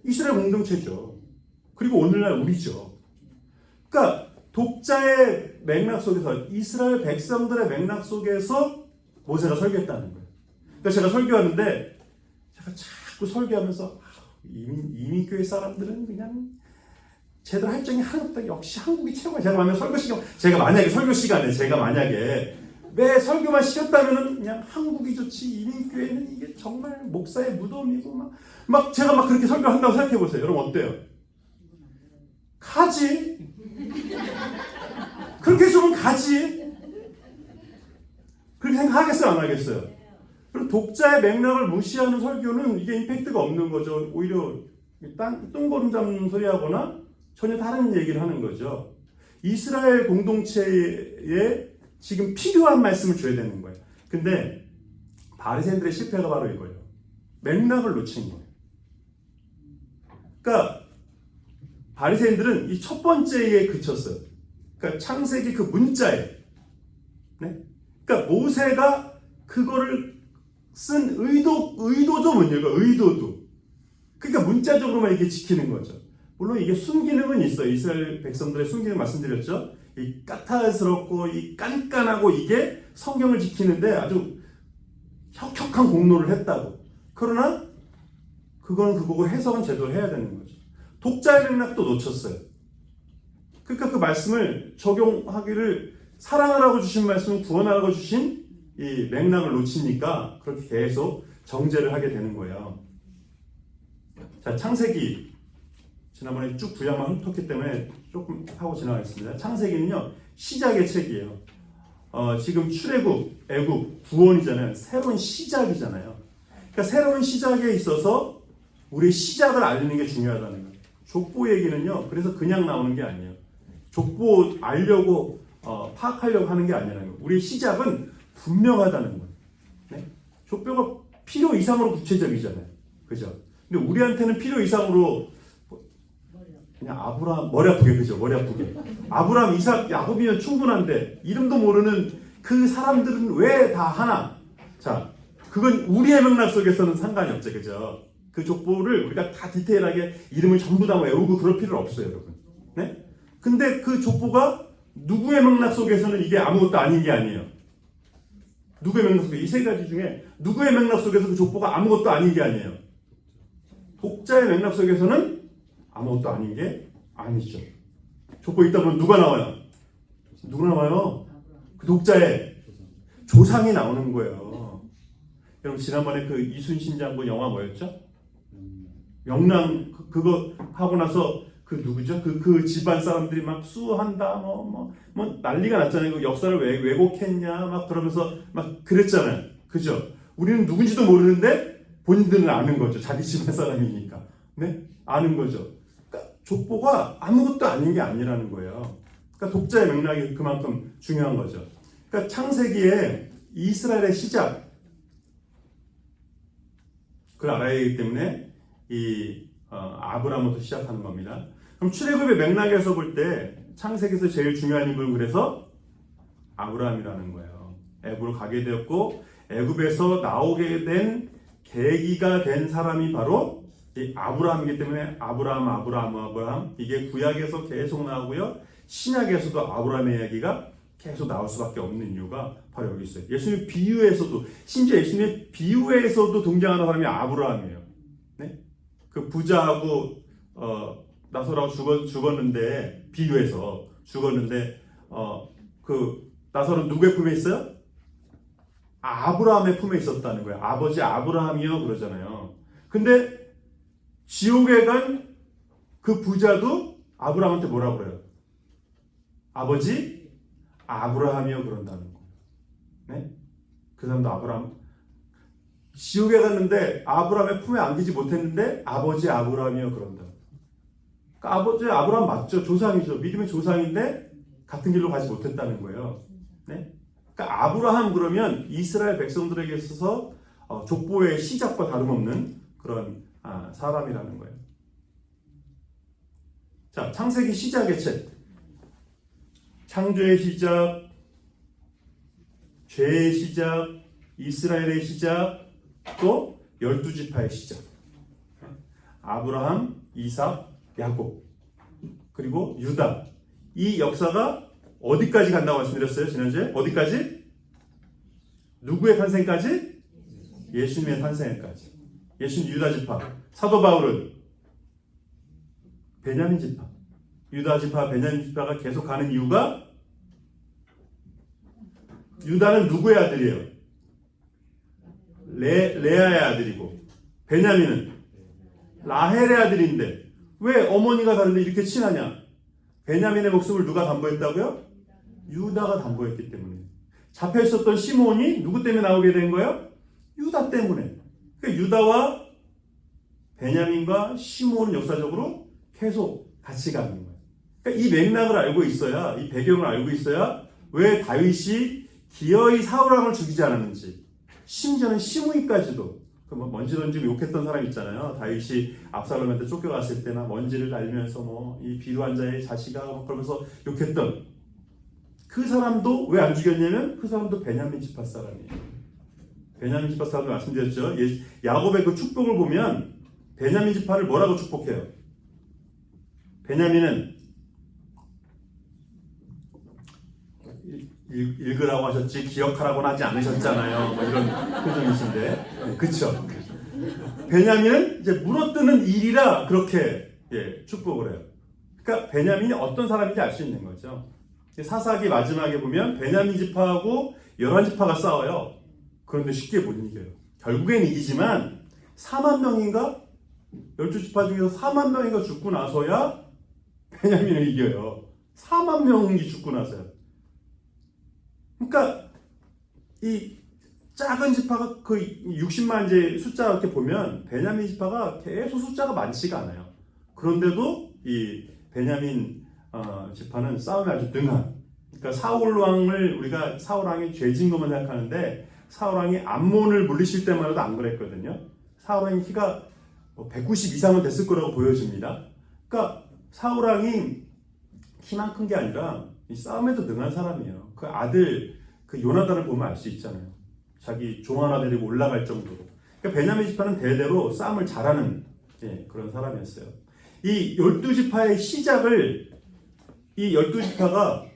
이스라엘 공동체죠. 그리고 오늘날 우리죠. 그러니까 독자의 맥락 속에서 이스라엘 백성들의 맥락 속에서 모세가 설교했다는 거예요. 그러니까 제가 설교하는데 제가 자꾸 설교하면서 이민교회 사람들은 그냥 제대로 할 적이 하나도 없다. 역시 한국이 최고야. 제가 만약에 설교 시간에 제가 만약에 매 설교만 시켰다면은 그냥 한국이 좋지. 이민교회는 이게 정말 목사의 무덤이고 막 제가 막 그렇게 설교한다고 생각해 보세요. 여러분 어때요? 가지. 그렇게 좀 가지. 그렇게 생각하겠어요, 안 하겠어요? 그리고 독자의 맥락을 무시하는 설교는 이게 임팩트가 없는 거죠. 오히려 뜬거름 잡는 소리 하거나 전혀 다른 얘기를 하는 거죠. 이스라엘 공동체에 지금 필요한 말씀을 줘야 되는 거예요. 근데 바리새인들의 실패가 바로 이거예요. 맥락을 놓친 거예요. 그러니까 바리새인들은 이 첫 번째에 그쳤어요. 그러니까 창세기 그 문자에. 네? 그러니까 모세가 그거를 쓴 의도도 뭔가요? 의도도. 그러니까 문자적으로만 이렇게 지키는 거죠. 물론 이게 순기능은 있어요. 이스라엘 백성들의 순기능 말씀드렸죠. 이 까탈스럽고 이 깐깐하고 이게 성경을 지키는데 아주 혁혁한 공로를 했다고. 그러나 그건 그거고 해석은 제대로 해야 되는 거죠. 독자의 맥락도 놓쳤어요. 그러니까 그 말씀을 적용하기를 사랑하라고 주신 말씀은 구원하라고 주신 이 맥락을 놓치니까 그렇게 계속 정죄를 하게 되는 거예요. 자, 창세기 지난번에 쭉 구약만 훑었기 때문에 조금 하고 지나가겠습니다. 창세기는요 시작의 책이에요. 지금 출애굽, 애굽, 구원이잖아요. 새로운 시작이잖아요. 그러니까 새로운 시작에 있어서 우리의 시작을 알리는 게 중요하다는 거예요. 족보 얘기는요 그래서 그냥 나오는 게 아니에요. 족보 알려고 파악하려고 하는 게 아니라는 거예요. 우리의 시작은 분명하다는 거예요. 네? 족보가 필요 이상으로 구체적이잖아요. 그죠? 근데 우리한테는 필요 이상으로 그냥 아브라함 머리 아프게 그죠? 머리 아프게 아브라함, 이삭, 야곱이면 충분한데 이름도 모르는 그 사람들은 왜 다 하나? 자, 그건 우리의 맥락 속에서는 상관이 없죠, 그죠? 그 족보를 우리가 다 디테일하게 이름을 전부 다 외우고 그럴 필요는 없어요, 여러분. 네? 근데 그 족보가 누구의 맥락 속에서는 이게 아무것도 아닌 게 아니에요. 누구의 맥락 속에 이 세 가지 중에 누구의 맥락 속에서 그 족보가 아무것도 아닌 게 아니에요. 독자의 맥락 속에서는 아무것도 아닌 게 아니죠. 족보 있다 보면 누가 나와요? 누가 나와요? 그 독자의 조상이 나오는 거예요. 여러분 지난번에 그 이순신 장군 영화 뭐였죠? 명랑 그거 하고 나서 그 누구죠? 그 집안 사람들이 막 수한다 뭐 난리가 났잖아요. 그 역사를 왜곡했냐 막 그러면서 막 그랬잖아요. 그죠? 우리는 누군지도 모르는데 본인들은 아는 거죠. 자기 집안 사람이니까. 네? 아는 거죠. 그러니까 족보가 아무것도 아닌 게 아니라는 거예요. 그러니까 독자의 맥락이 그만큼 중요한 거죠. 그러니까 창세기에 이스라엘의 시작 그걸 알아야 하기 때문에 이 아브라함부터 시작하는 겁니다. 그럼 출애굽의 맥락에서 볼 때 창세기에서 제일 중요한 인물은 그래서 아브라함이라는 거예요. 애굽을 가게 되었고 애굽에서 나오게 된 계기가 된 사람이 바로 이 아브라함이기 때문에 아브라함 이게 구약에서 계속 나오고요. 신약에서도 아브라함의 이야기가 계속 나올 수밖에 없는 이유가 바로 여기 있어요. 예수님 비유에서도 심지어 예수님의 비유에서도 등장하는 사람이 아브라함이에요. 네? 그 부자하고 나사로가 죽었는데 비유에서 죽었는데 그 나사로는 누구의 품에 있어요? 아브라함의 품에 있었다는 거예요. 아버지 아브라함이요 그러잖아요. 근데 지옥에 간 그 부자도 아브라함한테 뭐라고 그래요? 아버지 아브라함이요 그런다는 거예요. 네? 그 사람도 아브라함. 지옥에 갔는데 아브라함의 품에 안기지 못했는데 아버지 아브라함이요 그런다. 그러니까 아버지 아브라함 맞죠? 조상이죠. 믿음의 조상인데 같은 길로 가지 못했다는 거예요. 네? 그러니까 아브라함 그러면 이스라엘 백성들에게 있어서 족보의 시작과 다름없는 그런 사람이라는 거예요. 자, 창세기 시작의 책. 창조의 시작, 죄의 시작, 이스라엘의 시작, 또 12지파의 시작. 아브라함, 이삭, 야곱, 그리고 유다. 이 역사가 어디까지 간다고 말씀드렸어요? 지난주에? 어디까지? 누구의 탄생까지? 예수님의 탄생까지. 예수님 유다 지파. 사도 바울은 베냐민 지파. 유다 지파, 베냐민 지파가 계속 가는 이유가 유다는 누구의 아들이에요? 레아의 아들이고 베냐민은 라헬의 아들인데 왜 어머니가 다른데 이렇게 친하냐? 베냐민의 목숨을 누가 담보했다고요? 유다가 담보했기 때문에. 잡혀 있었던 시몬이 누구 때문에 나오게 된 거예요? 유다 때문에. 그러니까 유다와 베냐민과 시몬은 역사적으로 계속 같이 가는 거예요. 그러니까 이 맥락을 알고 있어야, 이 배경을 알고 있어야 왜 다윗이 기어이 사울왕을 죽이지 않았는지, 심지어는 시므이까지도 먼지 던지고 욕했던 사람 있잖아요. 다윗이 압살롬한테 쫓겨갔을 때나 먼지를 날면서 이 비루한 자의 자식아 그러면서 욕했던 그 사람도 왜 안 죽였냐면 그 사람도 베냐민 지파 사람이에요. 베냐민 지파 사람을 말씀드렸죠. 야곱의 그 축복을 보면 베냐민 지파를 뭐라고 축복해요? 베냐민은 읽으라고 하셨지 기억하라고는 하지 않으셨잖아요. 이런 표정이신데, 그쵸? 베냐민은 이제 물어뜯는 일이라 그렇게 축복을 해요. 그러니까 베냐민이 어떤 사람인지 알 수 있는 거죠. 사사기 마지막에 보면 베냐민 지파하고 11지파가 싸워요. 그런데 쉽게 못 이겨요. 결국엔 이기지만 4만 명인가? 12지파 중에서 4만 명인가 죽고 나서야 베냐민을 이겨요. 4만 명이 죽고 나서요. 그러니까 이 작은 지파가 그 60만 이제 숫자 이렇게 보면 베냐민 지파가 계속 숫자가 많지가 않아요. 그런데도 이 베냐민 지파는 싸움에 아주 능한. 그러니까 사울 왕을 우리가 사울 왕이 죄진 것만 생각하는데 사울 왕이 암몬을 물리칠 때만 해도 안 그랬거든요. 사울 왕의 키가 190 이상은 됐을 거라고 보여집니다. 그러니까 사울 왕이 키만 큰 게 아니라 이 싸움에도 능한 사람이에요. 그 아들 그 요나단을 보면 알 수 있잖아요. 자기 종 하나 데리고 올라갈 정도로. 그러니까 베냐민 지파는 대대로 싸움을 잘하는 그런 사람이었어요. 이 12지파의 시작을 이 12지파가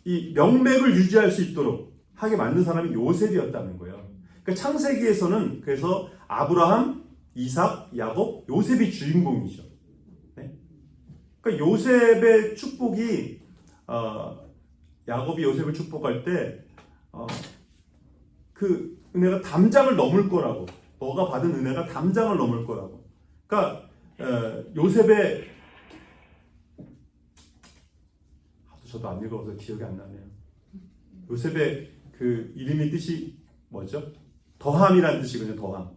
이 명맥을 유지할 수 있도록 하게 만든 사람이 요셉이었다는 거예요. 그러니까 창세기에서는 그래서 아브라함, 이삭, 야곱, 요셉이 주인공이죠. 네? 그러니까 요셉의 축복이 야곱이 요셉을 축복할 때 그 은혜가 담장을 넘을 거라고. 너가 받은 은혜가 담장을 넘을 거라고. 그러니까 요셉의 저도 안 읽어서 기억이 안 나네요. 요셉의 그 이름의 뜻이 뭐죠? 더함이라는 뜻이거든요. 더함.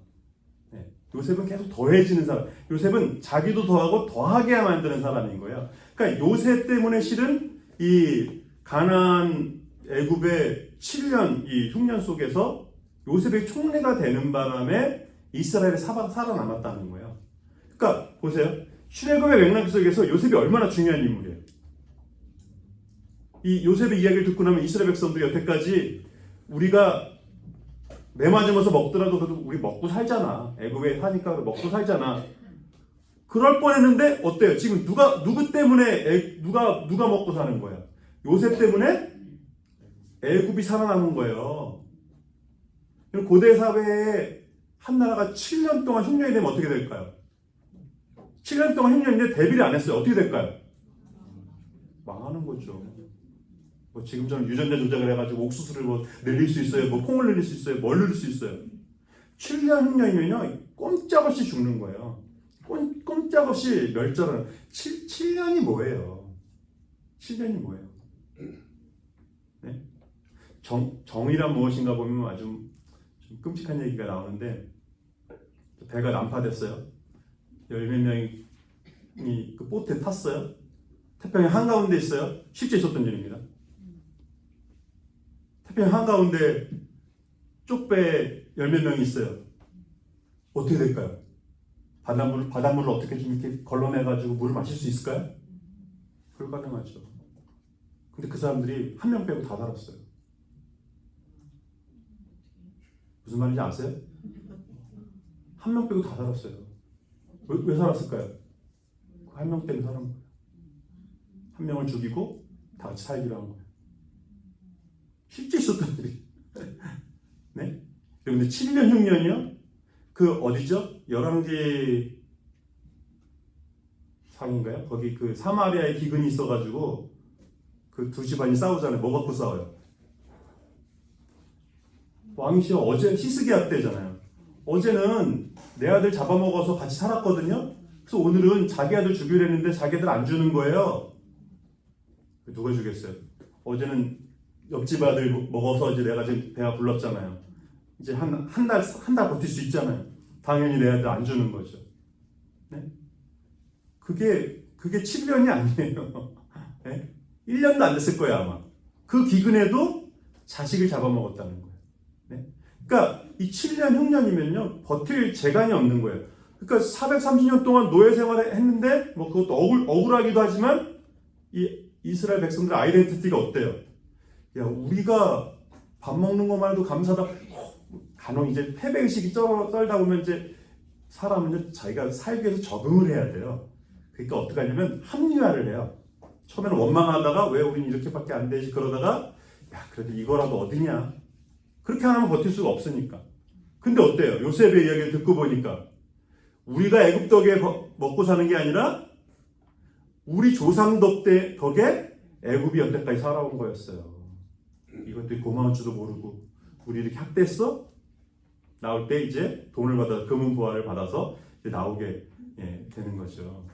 네. 요셉은 계속 더해지는 사람. 요셉은 자기도 더하고 더하게 만드는 사람인 거예요. 그러니까 요셉 때문에 실은 이 가나안 애굽의 7년 이 흉년 속에서 요셉의 총리가 되는 바람에 이스라엘이 살아남았다는 거예요. 그러니까 보세요. 출애굽의 맥락 속에서 요셉이 얼마나 중요한 인물이에요. 이 요셉의 이야기를 듣고 나면 이스라엘 백성들이 여태까지 우리가 매 맞으면서 먹더라도 그래도 우리 먹고 살잖아. 애굽에 사니까 먹고 살잖아. 그럴 뻔했는데 어때요? 지금 누구 때문에 누가 먹고 사는 거야? 요셉 때문에 애굽이 살아남은 거예요. 고대 사회에 한 나라가 7년 동안 흉년이 되면 어떻게 될까요? 7년 동안 흉년인데 대비를 안 했어요. 어떻게 될까요? 망하는 거죠. 뭐 지금처럼 유전자 조작을 해가지고 옥수수를 뭐 늘릴 수 있어요, 뭐 콩을 늘릴 수 있어요, 뭘 늘릴 수 있어요. 7년 흉년이면요 꼼짝없이 죽는 거예요. 꼼짝없이 멸절하는. 7년이 뭐예요? 7년이 뭐예요? 네? 정의란 무엇인가 보면 아주 좀 끔찍한 얘기가 나오는데, 배가 난파됐어요. 열 몇 명이 그 보트에 탔어요. 태평양 한가운데 있어요. 실제 있었던 일입니다. 태평양 한가운데 쪽배에 열 몇 명이 있어요. 어떻게 될까요? 바닷물을 어떻게 좀 이렇게 걸러내가지고 물을 마실 수 있을까요? 불가능하죠. 근데 그 사람들이 한 명 빼고 다 살았어요. 무슨 말인지 아세요? 한 명 빼고 다 살았어요. 왜 살았을까요? 한 명 때문에 살은 거예요. 한 명을 죽이고 다 같이 살기로 한 거예요. 실제 있었던 일이. 네? 그런데 7년 흉년이요? 그 어디죠? 열왕기 상인가요? 거기 그 사마리아에 기근이 있어가지고 그 두 집안이 싸우잖아요. 뭐 갖고 싸워요? 왕이시여 어제 히스기야 때잖아요. 어제는 내 아들 잡아먹어서 같이 살았거든요. 그래서 오늘은 자기 아들 주기로 했는데 자기 아들 안 주는 거예요. 누가 주겠어요? 어제는 옆집 아들 먹어서 이제 내가 지금 배가 불렀잖아요. 이제 한 달 버틸 수 있잖아요. 당연히 내 아들 안 주는 거죠. 네? 그게 7년이 아니에요. 네? 1년도 안 됐을 거예요, 아마. 그 기근에도 자식을 잡아먹었다는 거예요. 네? 그러니까 이 7년 흉년이면요, 버틸 재간이 없는 거예요. 그러니까 430년 동안 노예 생활을 했는데, 뭐 그것도 억울하기도 하지만, 이 이스라엘 백성들 아이덴티티가 어때요? 야, 우리가 밥 먹는 것만 해도 감사다. 간혹 이제 패배의식이 떨다 보면 이제 사람은 자기가 살기 위해서 적응을 해야 돼요. 그러니까 어떻게 하냐면 합리화를 해요. 처음에는 원망하다가 왜 우리는 이렇게밖에 안 되지 그러다가 야 그래도 이거라도 어디냐. 그렇게 하면 버틸 수가 없으니까. 근데 어때요? 요셉의 이야기를 듣고 보니까 우리가 애굽 덕에 먹고 사는 게 아니라 우리 조상 덕에 애굽이 여태까지 살아온 거였어요. 이것들이 고마운 줄도 모르고 우리 이렇게 학대했어? 나올 때 이제 돈을 받아 금은 부활을 받아서 이제 나오게 되는 거죠.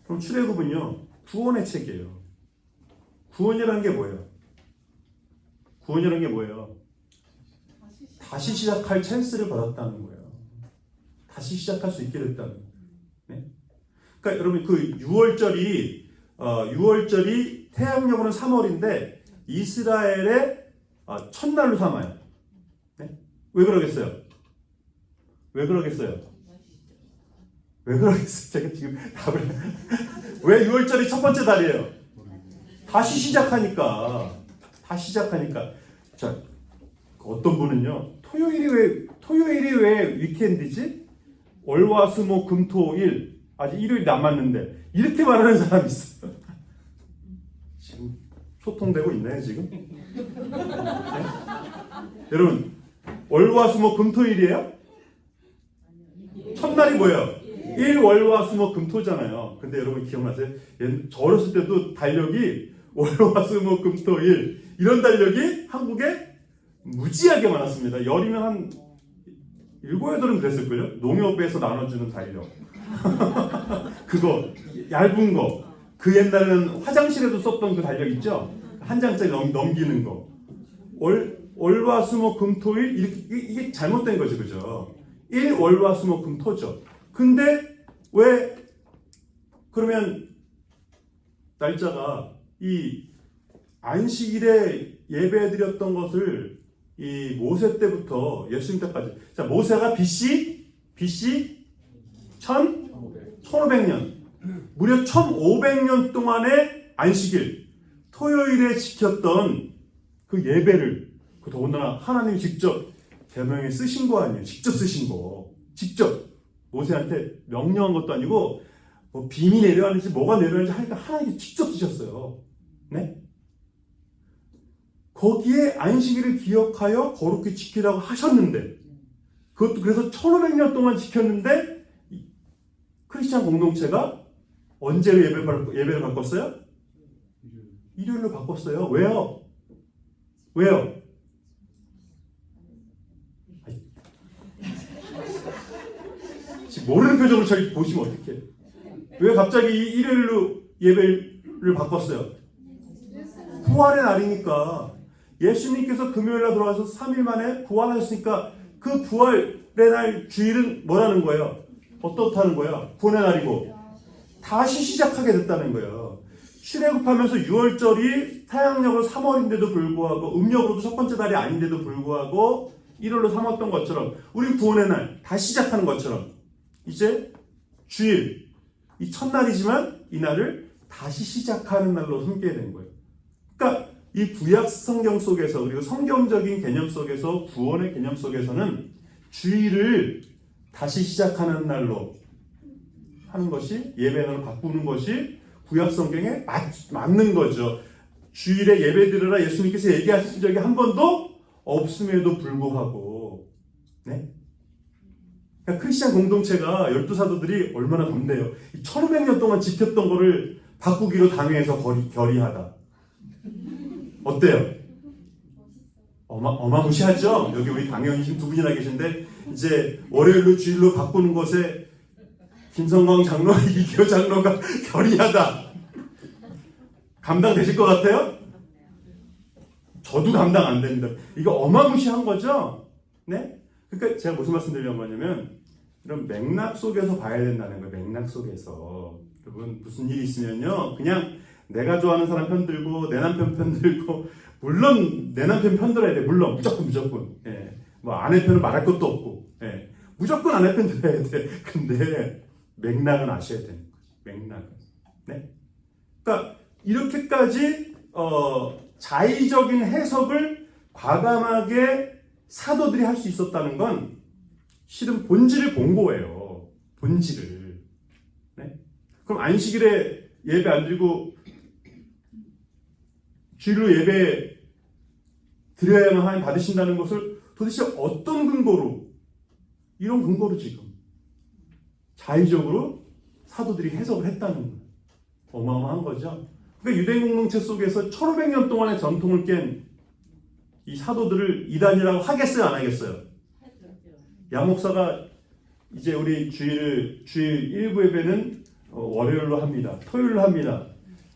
그럼 출애굽은요 구원의 책이에요. 구원이라는 게 뭐예요? 구원이라는 게 뭐예요? 다시 시작할 찬스를 받았다는 거예요. 다시 시작할 수 있게 됐다는 거예요. 네? 그러니까 여러분 그 6월절이 태양력으로는 3월인데 이스라엘의 첫날로 삼아요. 네? 왜 그러겠어요? 왜 그러겠어요? 제가 지금 답을 왜 6월절이 첫 번째 달이에요? 다시 시작하니까. 자, 어떤 분은요 토요일이 왜 위켄드지? 월화수목금토일 아직 일요일 남았는데 이렇게 말하는 사람이 있어요. 지금 소통되고 있나요 지금? 네? 여러분 월화수목금토일이에요? 첫날이 뭐예요? 일월화수목금토잖아요. 근데 여러분 기억나세요? 저 어렸을 때도 달력이 월화수목금토일 이런 달력이 한국에 무지하게 많았습니다. 열이면 한 7, 8은 그랬을걸요? 농협에서 나눠주는 달력. 그거 얇은 거. 그 옛날에는 화장실에도 썼던 그 달력 있죠? 한 장짜리 넘기는 거. 월화수목금토일 이게 잘못된 거죠, 그죠? 일월화수목금토죠. 근데 왜 그러면 날짜가 이 안식일에 예배드렸던 것을 이 모세 때부터 예수님 때까지. 자, 모세가 BC 1500년. 무려 1500년 동안의 안식일. 토요일에 지켰던 그 예배를 그 더군다나 하나님이 직접 계명에 쓰신 거 아니에요. 직접 쓰신 거. 직접 모세한테 명령한 것도 아니고 뭐 빔이 내려가는지 뭐가 내려가는지 하니까 하나님이 직접 쓰셨어요. 네? 거기에 안식일을 기억하여 거룩히 지키라고 하셨는데 그것도 그래서 1500년 동안 지켰는데 크리스찬 공동체가 언제로 예배를 바꿨어요? 일요일로 바꿨어요. 왜요? 왜요? 지금 모르는 표정을 저희 보시면 어떡해? 왜 갑자기 일요일로 예배를 바꿨어요? 부활의 날이니까. 예수님께서 금요일날 돌아와서 3일 만에 부활하셨으니까 그 부활의 날 주일은 뭐라는 거예요? 어떻다는 거야? 구원의 날이고 다시 시작하게 됐다는 거예요. 출애굽하면서 6월절이 태양력으로 3월인데도 불구하고 음력으로도 첫 번째 달이 아닌데도 불구하고 1월로 삼았던 것처럼 우리 구원의 날 다시 시작하는 것처럼 이제 주일 이 첫날이지만 이 날을 다시 시작하는 날로 섬기게 된 거예요. 그러니까 이 구약 성경 속에서 그리고 성경적인 개념 속에서 구원의 개념 속에서는 주일을 다시 시작하는 날로 하는 것이 예배날로 바꾸는 것이 구약 성경에 맞는 거죠. 주일에 예배 드리라 예수님께서 얘기하신 적이 한 번도 없음에도 불구하고 네? 그러니까 크리스찬 공동체가 12사도들이 얼마나 덤대요. 1500년 동안 지켰던 거를 바꾸기로 당해서 결의하다. 어때요? 어마무시하죠? 여기 우리 당회의원님 두 분이나 계신데 이제 월요일로 주일로 바꾸는 것에 김성광 장로, 이기호 장로가 결의하다. 감당되실 것 같아요? 저도 감당 안 됩니다. 이거 어마무시한 거죠? 네? 그러니까 제가 무슨 말씀 드리려고 하냐면 이런 맥락 속에서 봐야 된다는 거예요. 맥락 속에서. 여러분 무슨 일이 있으면요. 그냥 내가 좋아하는 사람 편들고 내 남편 편들고 물론 내 남편 편들어야 돼. 물론 무조건. 예. 뭐 아내 편은 말할 것도 없고. 예. 무조건 아내 편 들어야 돼. 근데 맥락은 아셔야 되는 거죠. 맥락은. 네? 그러니까 이렇게까지 자의적인 해석을 과감하게 사도들이 할 수 있었다는 건 실은 본질을 본 거예요. 본질을. 네? 그럼 안식일에 예배 안 드리고 주일로 예배 드려야만 하나님 받으신다는 것을 도대체 어떤 근거로 이런 근거로 지금 자의적으로 사도들이 해석을 했다는 거예요. 어마어마한 거죠. 그러니까 유대인 공동체 속에서 1500년 동안의 전통을 깬 이 사도들을 이단이라고 하겠어요? 안 하겠어요? 양 목사가 이제 우리 주일 일부 예배는 월요일로 합니다. 토요일로 합니다.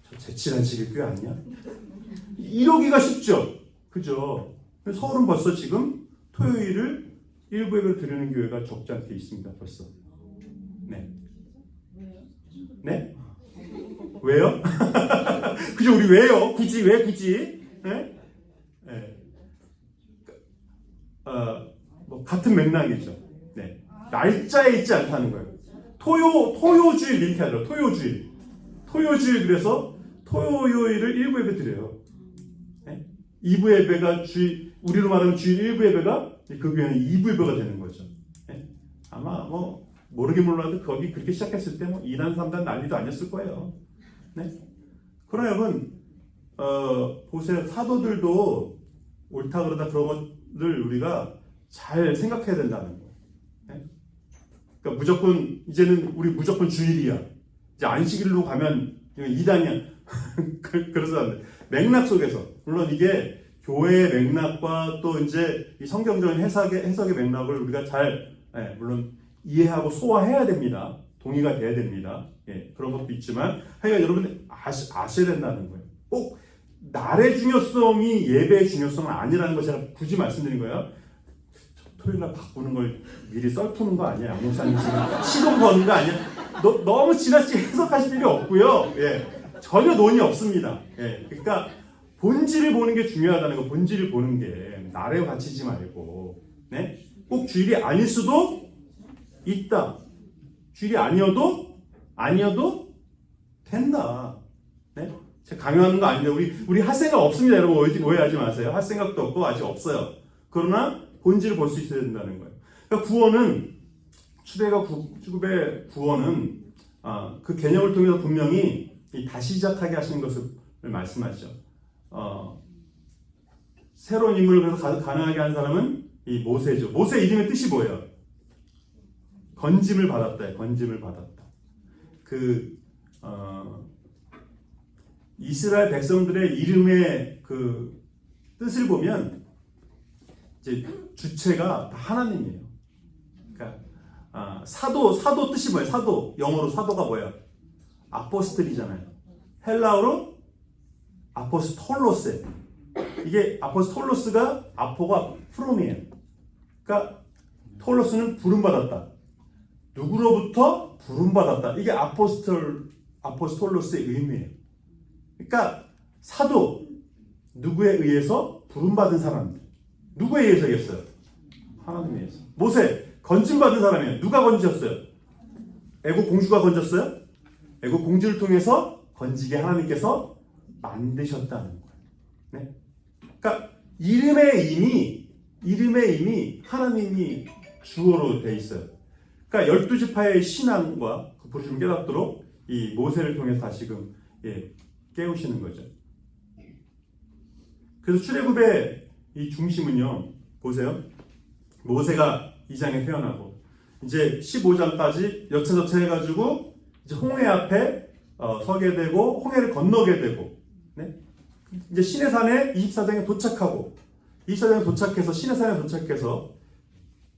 저 재칠한 지기교회 아니야? 이러기가 쉽죠? 그죠? 서울은 벌써 지금 토요일을 일부 예배를 드리는 교회가 적지 않게 있습니다. 벌써. 네. 네? 왜요? 그죠? 우리 왜요? 왜 굳이? 네? 네. 뭐 같은 맥락이죠. 네. 날짜에 있지 않다는 거예요. 토요주일 이렇게 하죠. 토요주일 그래서 토요일을 일부 예배 드려요. 네? 2부 예배가 우리로 말하면 주일 1부 예배가 그 교회는 2부 예배가 되는 거죠. 네? 아마 뭐 모르긴 몰라도 거기 그렇게 시작했을 때 뭐 2단 3단 난리도 아니었을 거예요. 네? 그러나 여러분 보세요. 사도들도 옳다 그러다 그런 것을 우리가 잘 생각해야 된다는 거예요. 네? 그러니까 이제는 우리 무조건 주일이야. 이제 안식일로 가면 2단이야. 그래서 안 돼. 맥락 속에서 물론 이게 교회의 맥락과 또 이제 이 성경적인 해석의 맥락을 우리가 잘 물론 이해하고 소화해야 됩니다. 동의가 돼야 됩니다. 예, 그런 것도 있지만 하여간 여러분 아셔야 된다는 거예요. 꼭 날의 중요성이 예배의 중요성은 아니라는 거 제가 굳이 말씀드린 거예요. 토요일날 바꾸는 걸 미리 썰푸는 거 아니야? 양 목사님 지금 시동 거는 거 아니야? 너무 지나치게 해석하실 필요 없고요. 예, 전혀 논의 없습니다. 예, 그러니까 본질을 보는 게 중요하다는 거. 본질을 보는 게 날에 갇히지 말고, 네? 꼭 주일이 아닐 수도 있다. 주일이 아니어도 된다. 네? 제가 강요하는 거 아닌데 우리 할 생각 없습니다. 여러분 오해하지 마세요. 할 생각도 없고 아직 없어요. 그러나 본질을 볼 수 있어야 된다는 거예요. 그러니까 구원은 출애굽의 구원은 그 개념을 통해서 분명히 다시 시작하게 하시는 것을 말씀하죠. 새로운 인물을 그래서 가능하게 한 사람은 이 모세죠. 모세 이름의 뜻이 뭐예요? 건짐을 받았다. 건짐을 받았다. 이스라엘 백성들의 이름의 그 뜻을 보면 이제 주체가 다 하나님이에요. 그러니까 사도 뜻이 뭐예요? 사도 영어로 사도가 뭐예요? 아포스톨이잖아요. 헬라어로 아포스톨로스. 이게 아포스톨로스가 아포가 프롬이에요. 그러니까 톨로스는 부름받았다. 누구로부터 부름받았다. 이게 아포스톨로스의 의미예요. 그러니까 사도 누구에 의해서 부름받은 사람들. 누구에 의해서겠어요? 하나님에 의해서. 모세 건진받은 사람이에요. 누가 건지셨어요? 애국 공주가 건졌어요? 애국 공주를 통해서 건지게 하나님께서 만드셨다는 거예요. 네? 그러니까 이름의 이미 하나님이 주어로 돼 있어요. 그러니까 12지파의 신앙과 그 부르심을 깨닫도록 이 모세를 통해서 다시금 깨우시는 거죠. 그래서 출애굽의 이 중심은요, 보세요. 모세가 2장에 태어나고 이제 15장까지 여차저차 해가지고 이제 홍해 앞에 서게 되고 홍해를 건너게 되고, 네? 이제 시내산에 24장에 도착하고 24장에 도착해서 시내산에 도착해서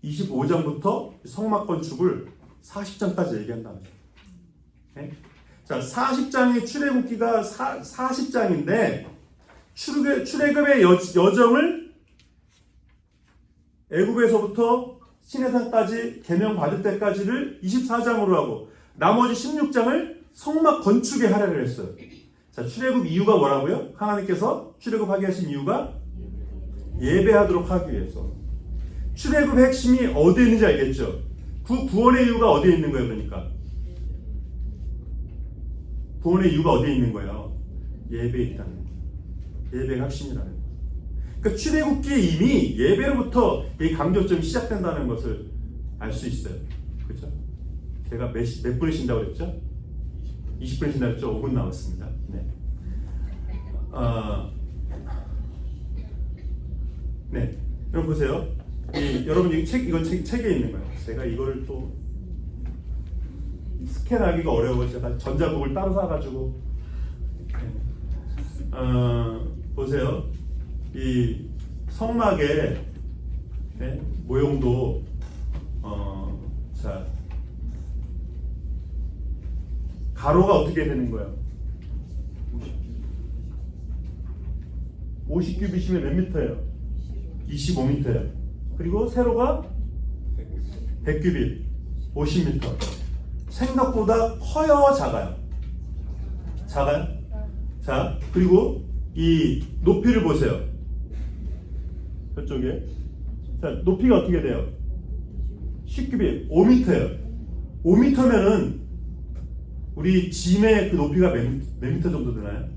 25장부터 성막 건축을 40장까지 얘기한다는 거예요. 네? 자, 40장의 출애굽기가 40장인데 출애굽의 여정을 애굽에서부터 시내산까지 계명 받을 때까지를 24장으로 하고 나머지 16장을 성막 건축에 할애를 했어요. 자, 출애굽 이유가 뭐라고요? 하나님께서 출애굽하게 하신 이유가 예배하도록 하기 위해서. 출애굽의 핵심이 어디에 있는지 알겠죠? 그 구원의 이유가 어디에 있는 거예요? 그러니까 구원의 이유가 어디에 있는 거예요? 예배에 있다는 거예요. 예배가 핵심이라는 거예요. 그러니까 출애굽기에 이미 예배로부터 이 강조점이 시작된다는 것을 알 수 있어요. 그렇죠? 제가 몇 분을 쉰다고 그랬죠? 20분 쉰다고 했죠? 5분 남았습니다. 네. 네. 여러분 보세요. 여러분 이건 책에 있는 거예요. 제가 이거를 또 스캔하기가 어려워서 제가 전자북을 따로 사가지고 보세요. 이 성막의 모형도 자 가로가 어떻게 되는 거예요? 50규빗이면 몇 미터예요? 25미터예요. 그리고 세로가 100규빗, 50미터. 생각보다 커요, 작아요? 작아요? 자, 그리고 이 높이를 보세요. 저쪽에. 자, 높이가 어떻게 돼요? 10규빗, 5미터예요. 5미터면은 우리 짐의 그 높이가 몇 미터 정도 되나요?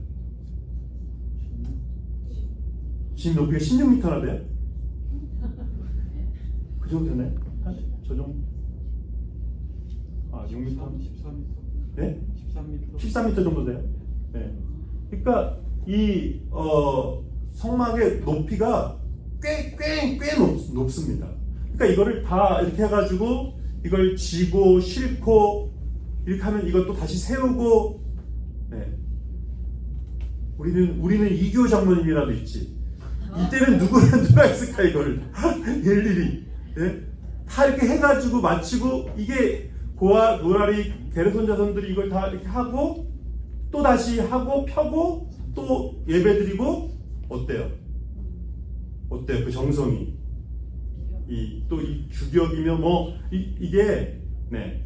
짐 높이가 16미터나 돼요? 그 정도 되나요? 저 정도? 6m? 13m? 네? 13m? 13m 정도 돼요? 네. 그러니까 이 성막의 높이가 꽤 높습니다. 그러니까 이거를 다 이렇게 해가지고 이걸 지고 싣고 이렇게 하면 이것도 다시 세우고, 네. 우리는 이교 장모님이라도 있지. 이때는 누가 있을까 이거를 일일이, 네? 다 이렇게 해가지고 마치고 이게 고아 노라리 게르손 자손들이 이걸 다 이렇게 하고 또 다시 하고 펴고 또 예배드리고 어때요? 그 정성이 또 이 주격이며 뭐 이게 네.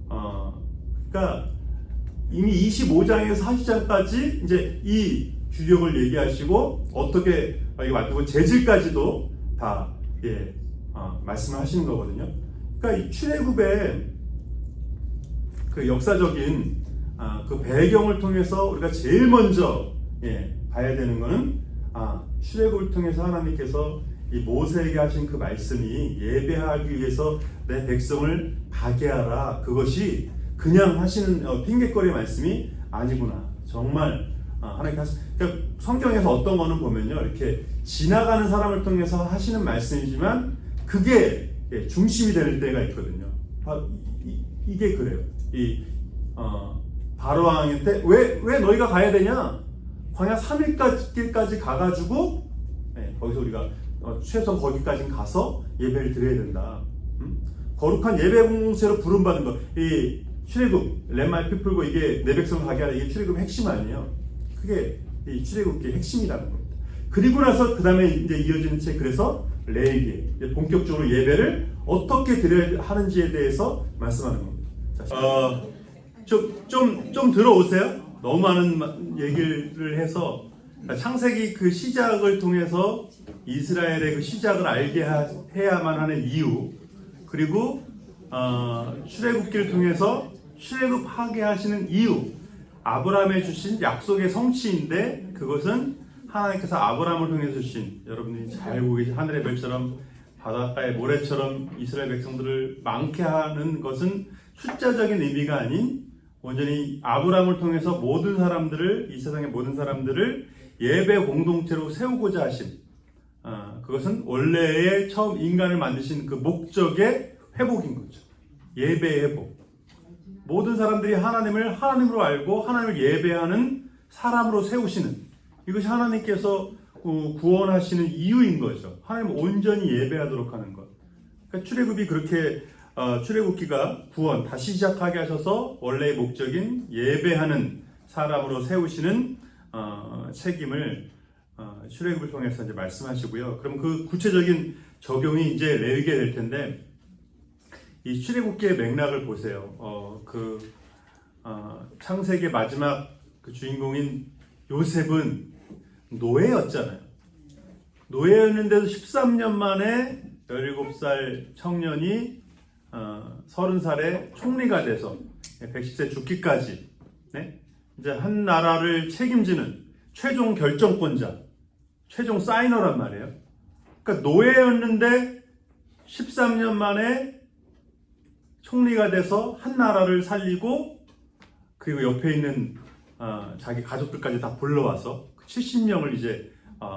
그러니까 이미 25장에서 40장까지 이제 이 주격을 얘기하시고 어떻게 이거 만들고 재질까지도 다 말씀을 하시는 거거든요. 그러니까 이 출애굽의 그 역사적인 그 배경을 통해서 우리가 제일 먼저 봐야 되는 거는 출애굽을 통해서 하나님께서 이 모세에게 하신 그 말씀이 예배하기 위해서 내 백성을 가게 하라. 그것이 그냥 하시는 핑계거리 말씀이 아니구나. 정말 하나님께서 그러니까 성경에서 어떤 거는 보면요 이렇게 지나가는 사람을 통해서 하시는 말씀이지만 그게 중심이 될 때가 있거든요. 이게 그래요. 이 바로 왕한테 왜 너희가 가야 되냐? 광야 3일길까지 가가지고 거기서 우리가 최소한 거기까지 가서 예배를 드려야 된다. 거룩한 예배 공동체로 부름받은 것, 이 출애굽 렘마이 피플고 이게 내 백성을 가게 하라, 이게 출애굽의 핵심 아니에요. 그게 이 출애굽의 핵심이라는 겁니다. 그리고 나서 그 다음에 이제 이어지는 책, 그래서 레위기, 본격적으로 예배를 어떻게 드려야 하는지에 대해서 말씀하는 겁니다. 좀 들어오세요. 너무 많은 얘기를 해서 창세기 그 시작을 통해서 이스라엘의 그 시작을 알게 해야만 하는 이유, 그리고 출애굽기를 통해서 출애굽하게 하시는 이유, 아브라함에 주신 약속의 성취인데 그것은 하나님께서 아브라함을 통해 주신, 여러분들이 잘 알고 계신 하늘의 별처럼 바닷가의 모래처럼 이스라엘 백성들을 많게 하는 것은 숫자적인 의미가 아닌 온전히 아브라함을 통해서 모든 사람들을, 이 세상의 모든 사람들을 예배 공동체로 세우고자 하신, 그것은 원래의 처음 인간을 만드신 그 목적의 회복인 거죠. 예배의 회복. 모든 사람들이 하나님을 하나님으로 알고 하나님을 예배하는 사람으로 세우시는, 이것이 하나님께서 구원하시는 이유인 거죠. 하나님을 온전히 예배하도록 하는 것. 그러니까 출애굽이 그렇게 출애굽기가 구원 다시 시작하게 하셔서 원래의 목적인 예배하는 사람으로 세우시는 책임을 출애굽을 통해서 이제 말씀하시고요. 그럼 그 구체적인 적용이 이제 레위기가 될 텐데, 이 출애굽기의 맥락을 보세요. 창세기의 마지막 그 주인공인 요셉은 노예였잖아요. 노예였는데도 13년 만에 17살 청년이 30살에 총리가 돼서 110세 죽기까지, 이제 한 나라를 책임지는 최종 결정권자, 최종 사이너란 말이에요. 그러니까 노예였는데 13년 만에 총리가 돼서 한 나라를 살리고, 그리고 옆에 있는 자기 가족들까지 다 불러와서 70명을 이제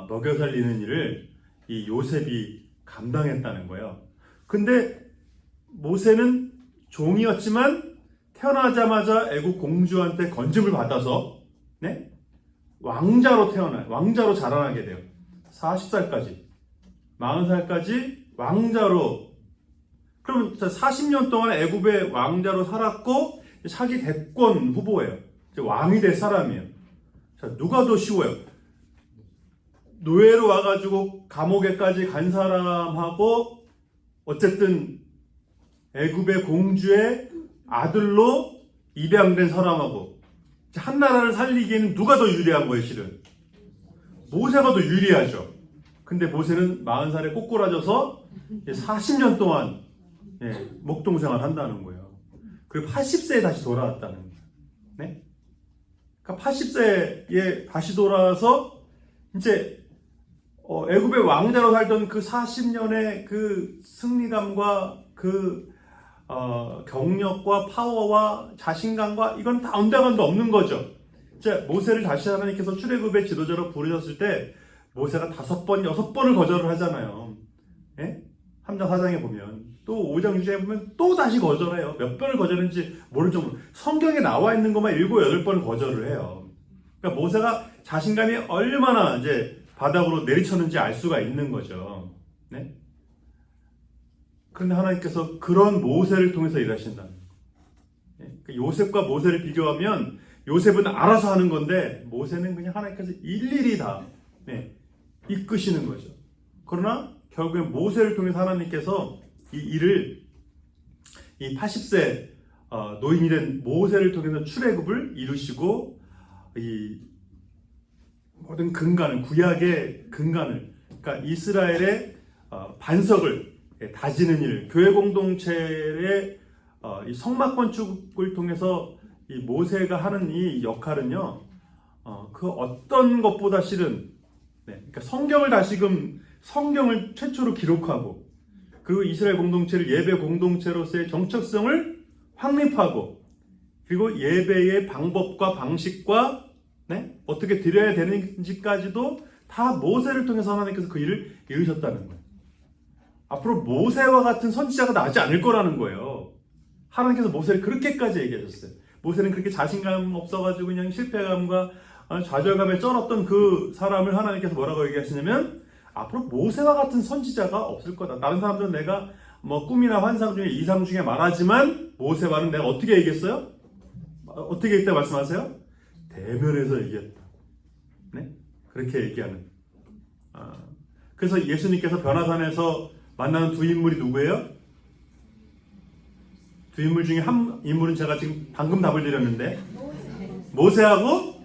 먹여 살리는 일을 이 요셉이 감당했다는 거예요. 근데 모세는 종이었지만 태어나자마자 애국 공주한테 건집을 받아서 왕자로 태어나요. 왕자로 자라나게 돼요. 40살까지, 40살까지 왕자로. 그러면 40년 동안 애굽의 왕자로 살았고 차기 대권 후보예요. 왕이 될 사람이에요. 자, 누가 더 쉬워요? 노예로 와가지고 감옥에까지 간 사람하고, 어쨌든 애굽의 공주의 아들로 입양된 사람하고, 한 나라를 살리기에는 누가 더 유리한 거예요, 실은? 모세가 더 유리하죠. 근데 모세는 40살에 꼬꾸라져서 40년 동안 목동생활 한다는 거예요. 그리고 80세에 다시 돌아왔다는 거예요. 네? 그러니까 80세에 다시 돌아와서 이제 애굽의 왕자로 살던 그 40년의 그 승리감과 그 경력과 파워와 자신감과, 이건 다 온데간도 없는 거죠. 이제 모세를 다시 하나님께서 출애굽의 지도자로 부르셨을 때 모세가 5번, 6번을 거절을 하잖아요. 3장 4장에 보면, 또 5장 6장에 보면 또 다시 거절해요. 몇 번을 거절했는지 모를 정도로 성경에 나와 있는 것만 7, 8번을 거절을 해요. 그러니까 모세가 자신감이 얼마나 이제 바닥으로 내리쳤는지 알 수가 있는 거죠. 네? 그런데 하나님께서 그런 모세를 통해서 일하신다는 거예요. 요셉과 모세를 비교하면 요셉은 알아서 하는 건데 모세는 그냥 하나님께서 일일이 다 이끄시는 거죠. 그러나 결국엔 모세를 통해서 하나님께서 이 일을, 이 80세 노인이 된 모세를 통해서 출애굽을 이루시고, 이 모든 근간을, 구약의 근간을, 그러니까 이스라엘의 반석을 다지는 일, 교회 공동체의 이 성막 건축을 통해서 이 모세가 하는 이 역할은요, 그 어떤 것보다 실은, 그러니까 성경을 다시금 성경을 최초로 기록하고, 그리고 이스라엘 공동체를 예배 공동체로서의 정체성을 확립하고, 그리고 예배의 방법과 방식과 어떻게 드려야 되는지까지도 다 모세를 통해서 하나님께서 그 일을 이루셨다는 거예요. 앞으로 모세와 같은 선지자가 나지 않을 거라는 거예요. 하나님께서 모세를 그렇게까지 얘기하셨어요. 모세는 그렇게 자신감 없어가지고 그냥 실패감과 좌절감에 쩔었던 그 사람을 하나님께서 뭐라고 얘기하시냐면 앞으로 모세와 같은 선지자가 없을 거다. 다른 사람들은 내가 뭐 꿈이나 환상 중에 이상 중에 말하지만 모세와는 내가 어떻게 얘기했어요? 어떻게 했다 말씀하세요? 대면에서 얘기했다. 네? 그렇게 얘기하는. 그래서 예수님께서 변화산에서 만나는 두 인물이 누구예요? 두 인물 중에 한 인물은 제가 지금 방금 답을 드렸는데 모세하고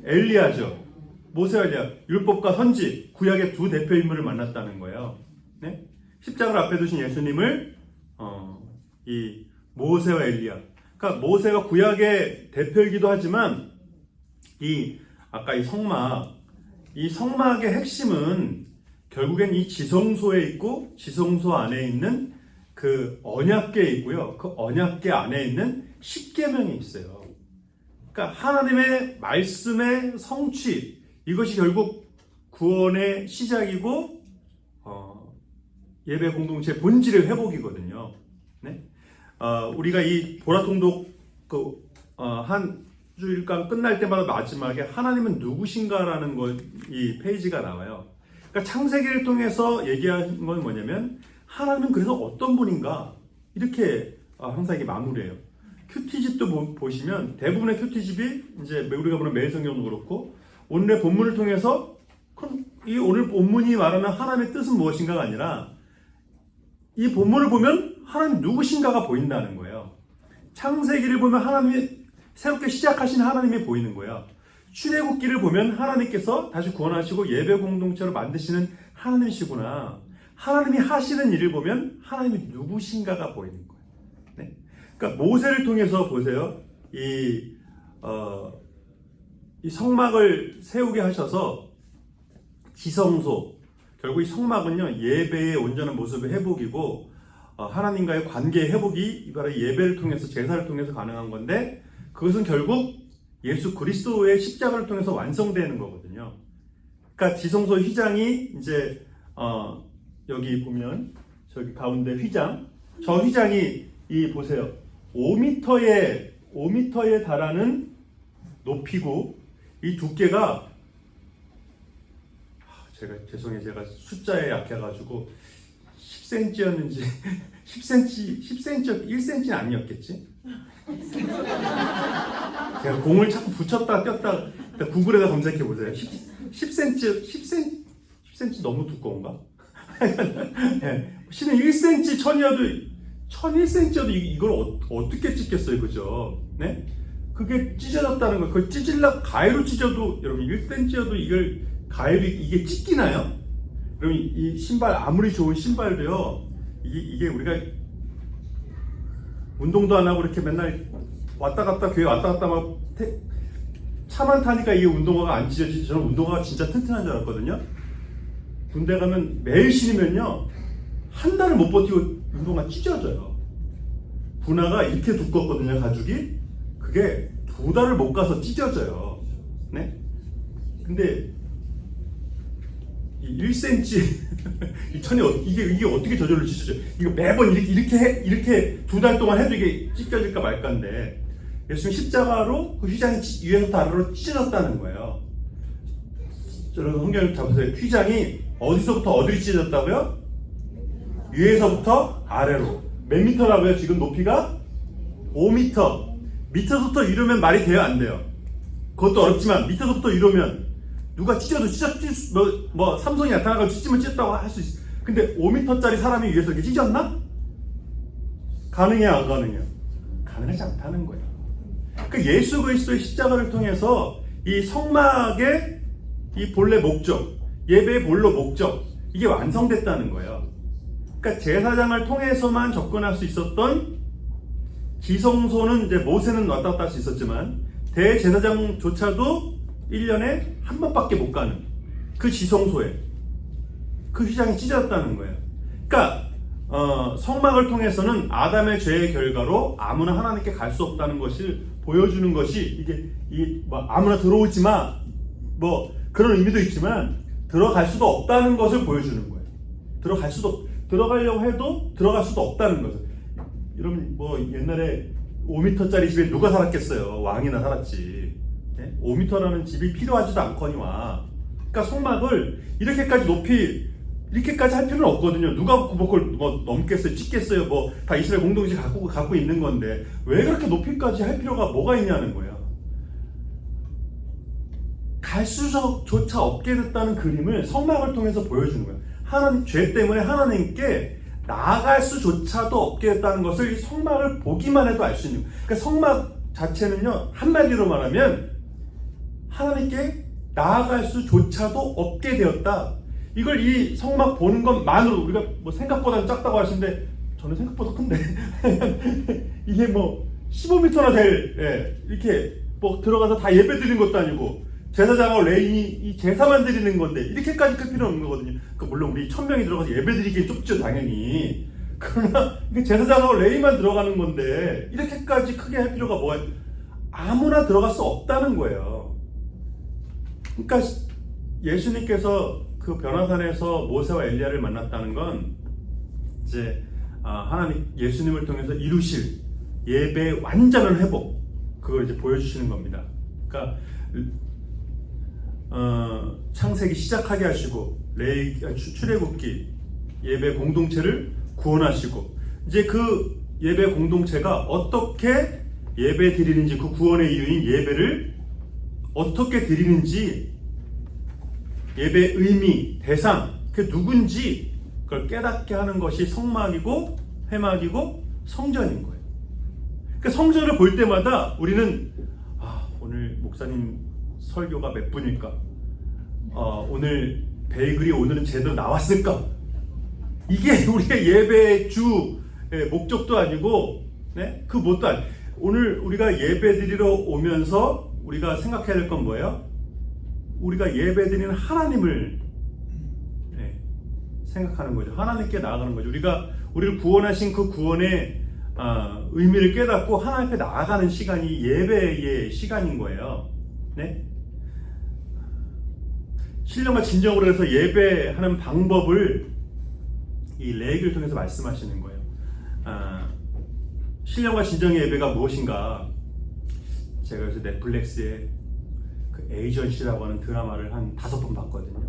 엘리야죠. 모세와 엘리야, 율법과 선지, 구약의 두 대표 인물을 만났다는 거예요. 네? 십자가를 앞에 두신 예수님을 이 모세와 엘리야. 그러니까 모세가 구약의 대표이기도 하지만 아까 이 성막의 핵심은 결국엔 이 지성소에 있고 지성소 안에 있는 그 언약궤에 있고요. 그 언약궤 안에 있는 십계명이 있어요. 그러니까 하나님의 말씀의 성취, 이것이 결국 구원의 시작이고 예배 공동체의 본질의 회복이거든요. 네? 우리가 이 보라통독 한 주일간 끝날 때마다 마지막에 하나님은 누구신가라는 이 페이지가 나와요. 그러니까 창세기를 통해서 얘기하는 건 뭐냐면 하나님은 그래서 어떤 분인가 이렇게 항상 이게 마무리해요. 큐티집도 보시면 대부분의 큐티집이 이제 우리가 보는 매일성경도 그렇고 오늘의 본문을 통해서 그럼 이 오늘 본문이 말하는 하나님의 뜻은 무엇인가가 아니라 이 본문을 보면 하나님 누구신가가 보인다는 거예요. 창세기를 보면 하나님이 새롭게 시작하신 하나님이 보이는 거예요. 출애굽기를 보면 하나님께서 다시 구원하시고 예배 공동체로 만드시는 하나님이시구나. 하나님이 하시는 일을 보면 하나님이 누구신가가 보이는 거예요. 네? 그러니까 모세를 통해서 보세요. 이 성막을 세우게 하셔서 지성소, 결국 이 성막은요 예배의 온전한 모습의 회복이고 하나님과의 관계의 회복이 바로 예배를 통해서 제사를 통해서 가능한 건데 그것은 결국 예수 그리스도의 십자가를 통해서 완성되는 거거든요. 그러니까 지성소 휘장이 이제 여기 보면 저기 가운데 휘장, 저 휘장이 보세요. 5m에 달하는 높이고 이 두께가 제가 숫자에 약해가지고 10cm였는지 1cm는 아니었겠지? 제가 공을 자꾸 붙였다 꼈다 구글에다 검색해 보세요. 10cm 너무 두꺼운가? 네, 실은 1cm 천이어도 1001cm여도 이걸 어떻게 찢겠어요, 그죠? 네? 그게 찢어졌다는 거. 그걸 찢으려고 가위로 찢어도 여러분 1cm여도 이걸 가위로 이게 찢기나요? 여러분 이 신발 아무리 좋은 신발도요. 이게 우리가 운동도 안 하고 이렇게 맨날 왔다 갔다 교회 왔다 갔다 막 차만 타니까 이게 운동화가 안 찢어지지. 저는 운동화가 진짜 튼튼한 줄 알았거든요. 군대 가면 매일 신으면요 한 달을 못 버티고 운동화 찢어져요. 분화가 이렇게 두껍거든요, 가죽이. 그게 2달을 못 가서 찢어져요. 네? 근데 이 1cm 이 천이 이게 어떻게 저절로 찢어져요? 이거 매번 이렇게 2달 동안 해도 이게 찢겨질까 말까인데 예수님 십자가로 그 휘장이 위에서부터 아래로 찢어졌다는 거예요. 여러분 성경을 잡으세요. 휘장이 어디서부터 어디로 찢어졌다고요? 위에서부터 아래로. 몇 미터라고요? 지금 높이가 5m. 밑에서부터 이러면 말이 돼요? 안 돼요? 그것도 어렵지만 밑에서부터 이러면 누가 삼성이 나타나가지고 찢으면 찢었다고 할 수 있어. 근데 5m짜리 사람이 위에서 이렇게 찢었나? 가능해요? 안 가능해요? 가능하지 않다는 거예요. 그러니까 예수 그리스도의 십자가를 통해서 이 성막의 이 본래 목적, 예배의 본래 목적, 이게 완성됐다는 거예요. 그러니까 제사장을 통해서만 접근할 수 있었던 지성소는 이제 모세는 왔다 갔다 할 수 있었지만 대제사장조차도 1년에 한 번밖에 못 가는 그 지성소에 그 휘장이 찢어졌다는 거예요. 그러니까 성막을 통해서는 아담의 죄의 결과로 아무나 하나님께 갈 수 없다는 것을 보여주는 것이 아무나 들어오지 마 그런 의미도 있지만 들어갈 수도 없다는 것을 보여주는 거예요. 들어가려고 해도 들어갈 수도 없다는 것을. 여러분 옛날에 5m짜리 집에 누가 살았겠어요? 왕이나 살았지. 5m라는 집이 필요하지도 않거니와. 그러니까 성막을 이렇게까지 높이 이렇게까지 할 필요는 없거든요. 누가 그걸 뭐 넘겠어요, 찍겠어요. 뭐 다 이스라엘 공동체 갖고 있는 건데 왜 그렇게 높이까지 할 필요가 뭐가 있냐는 거예요. 갈 수조차 없게 됐다는 그림을 성막을 통해서 보여주는 거예요. 하나님 죄 때문에 하나님께 나아갈 수조차도 없게 됐다는 것을 이 성막을 보기만 해도 알 수 있는 거예요. 그러니까 성막 자체는요, 한마디로 말하면 하나님께 나아갈 수조차도 없게 되었다. 이걸 이 성막 보는 것만으로, 우리가 뭐 생각보다 작다고 하시는데 저는 생각보다 큰데 이게 뭐 15m나 될, 이렇게 뭐 들어가서 다 예배 드리는 것도 아니고 제사장하고 레인이 이 제사만 드리는 건데 이렇게까지 클 필요는 없는 거거든요. 그러니까 물론 우리 1000명이 들어가서 예배 드리기엔 좁죠, 당연히. 그러나 이게 제사장하고 레인만 들어가는 건데 이렇게까지 크게 할 필요가 뭐가, 아무나 들어갈 수 없다는 거예요. 그러니까 예수님께서 그 변화산에서 모세와 엘리야를 만났다는 건 이제 하나님 예수님을 통해서 이루실 예배의 완전한 회복, 그걸 이제 보여주시는 겁니다. 그러니까 창세기 시작하게 하시고 출애굽기 예배 공동체를 구원하시고, 이제 그 예배 공동체가 어떻게 예배 드리는지, 그 구원의 이유인 예배를 어떻게 드리는지, 예배의 의미, 대상, 그게 누군지 그걸 깨닫게 하는 것이 성막이고 회막이고 성전인 거예요. 그러니까 성전을 볼 때마다 우리는 오늘 목사님 설교가 몇 분일까? 오늘 베이글이 오늘은 제대로 나왔을까? 이게 우리의 예배의 주 목적도 아니고, 그 뭣도 아니고, 오늘 우리가 예배 드리러 오면서 우리가 생각해야 될 건 뭐예요? 우리가 예배 드리는 하나님을 생각하는 거죠. 하나님께 나아가는 거죠. 우리를 구원하신 그 구원의 의미를 깨닫고 하나님 앞에 나아가는 시간이 예배의 시간인 거예요. 네? 신령과 진정으로 해서 예배하는 방법을 이 레위기를 통해서 말씀하시는 거예요. 신령과 진정의 예배가 무엇인가? 제가 요새 넷플릭스에 그 에이전시라고 하는 드라마를 한 5번 봤거든요.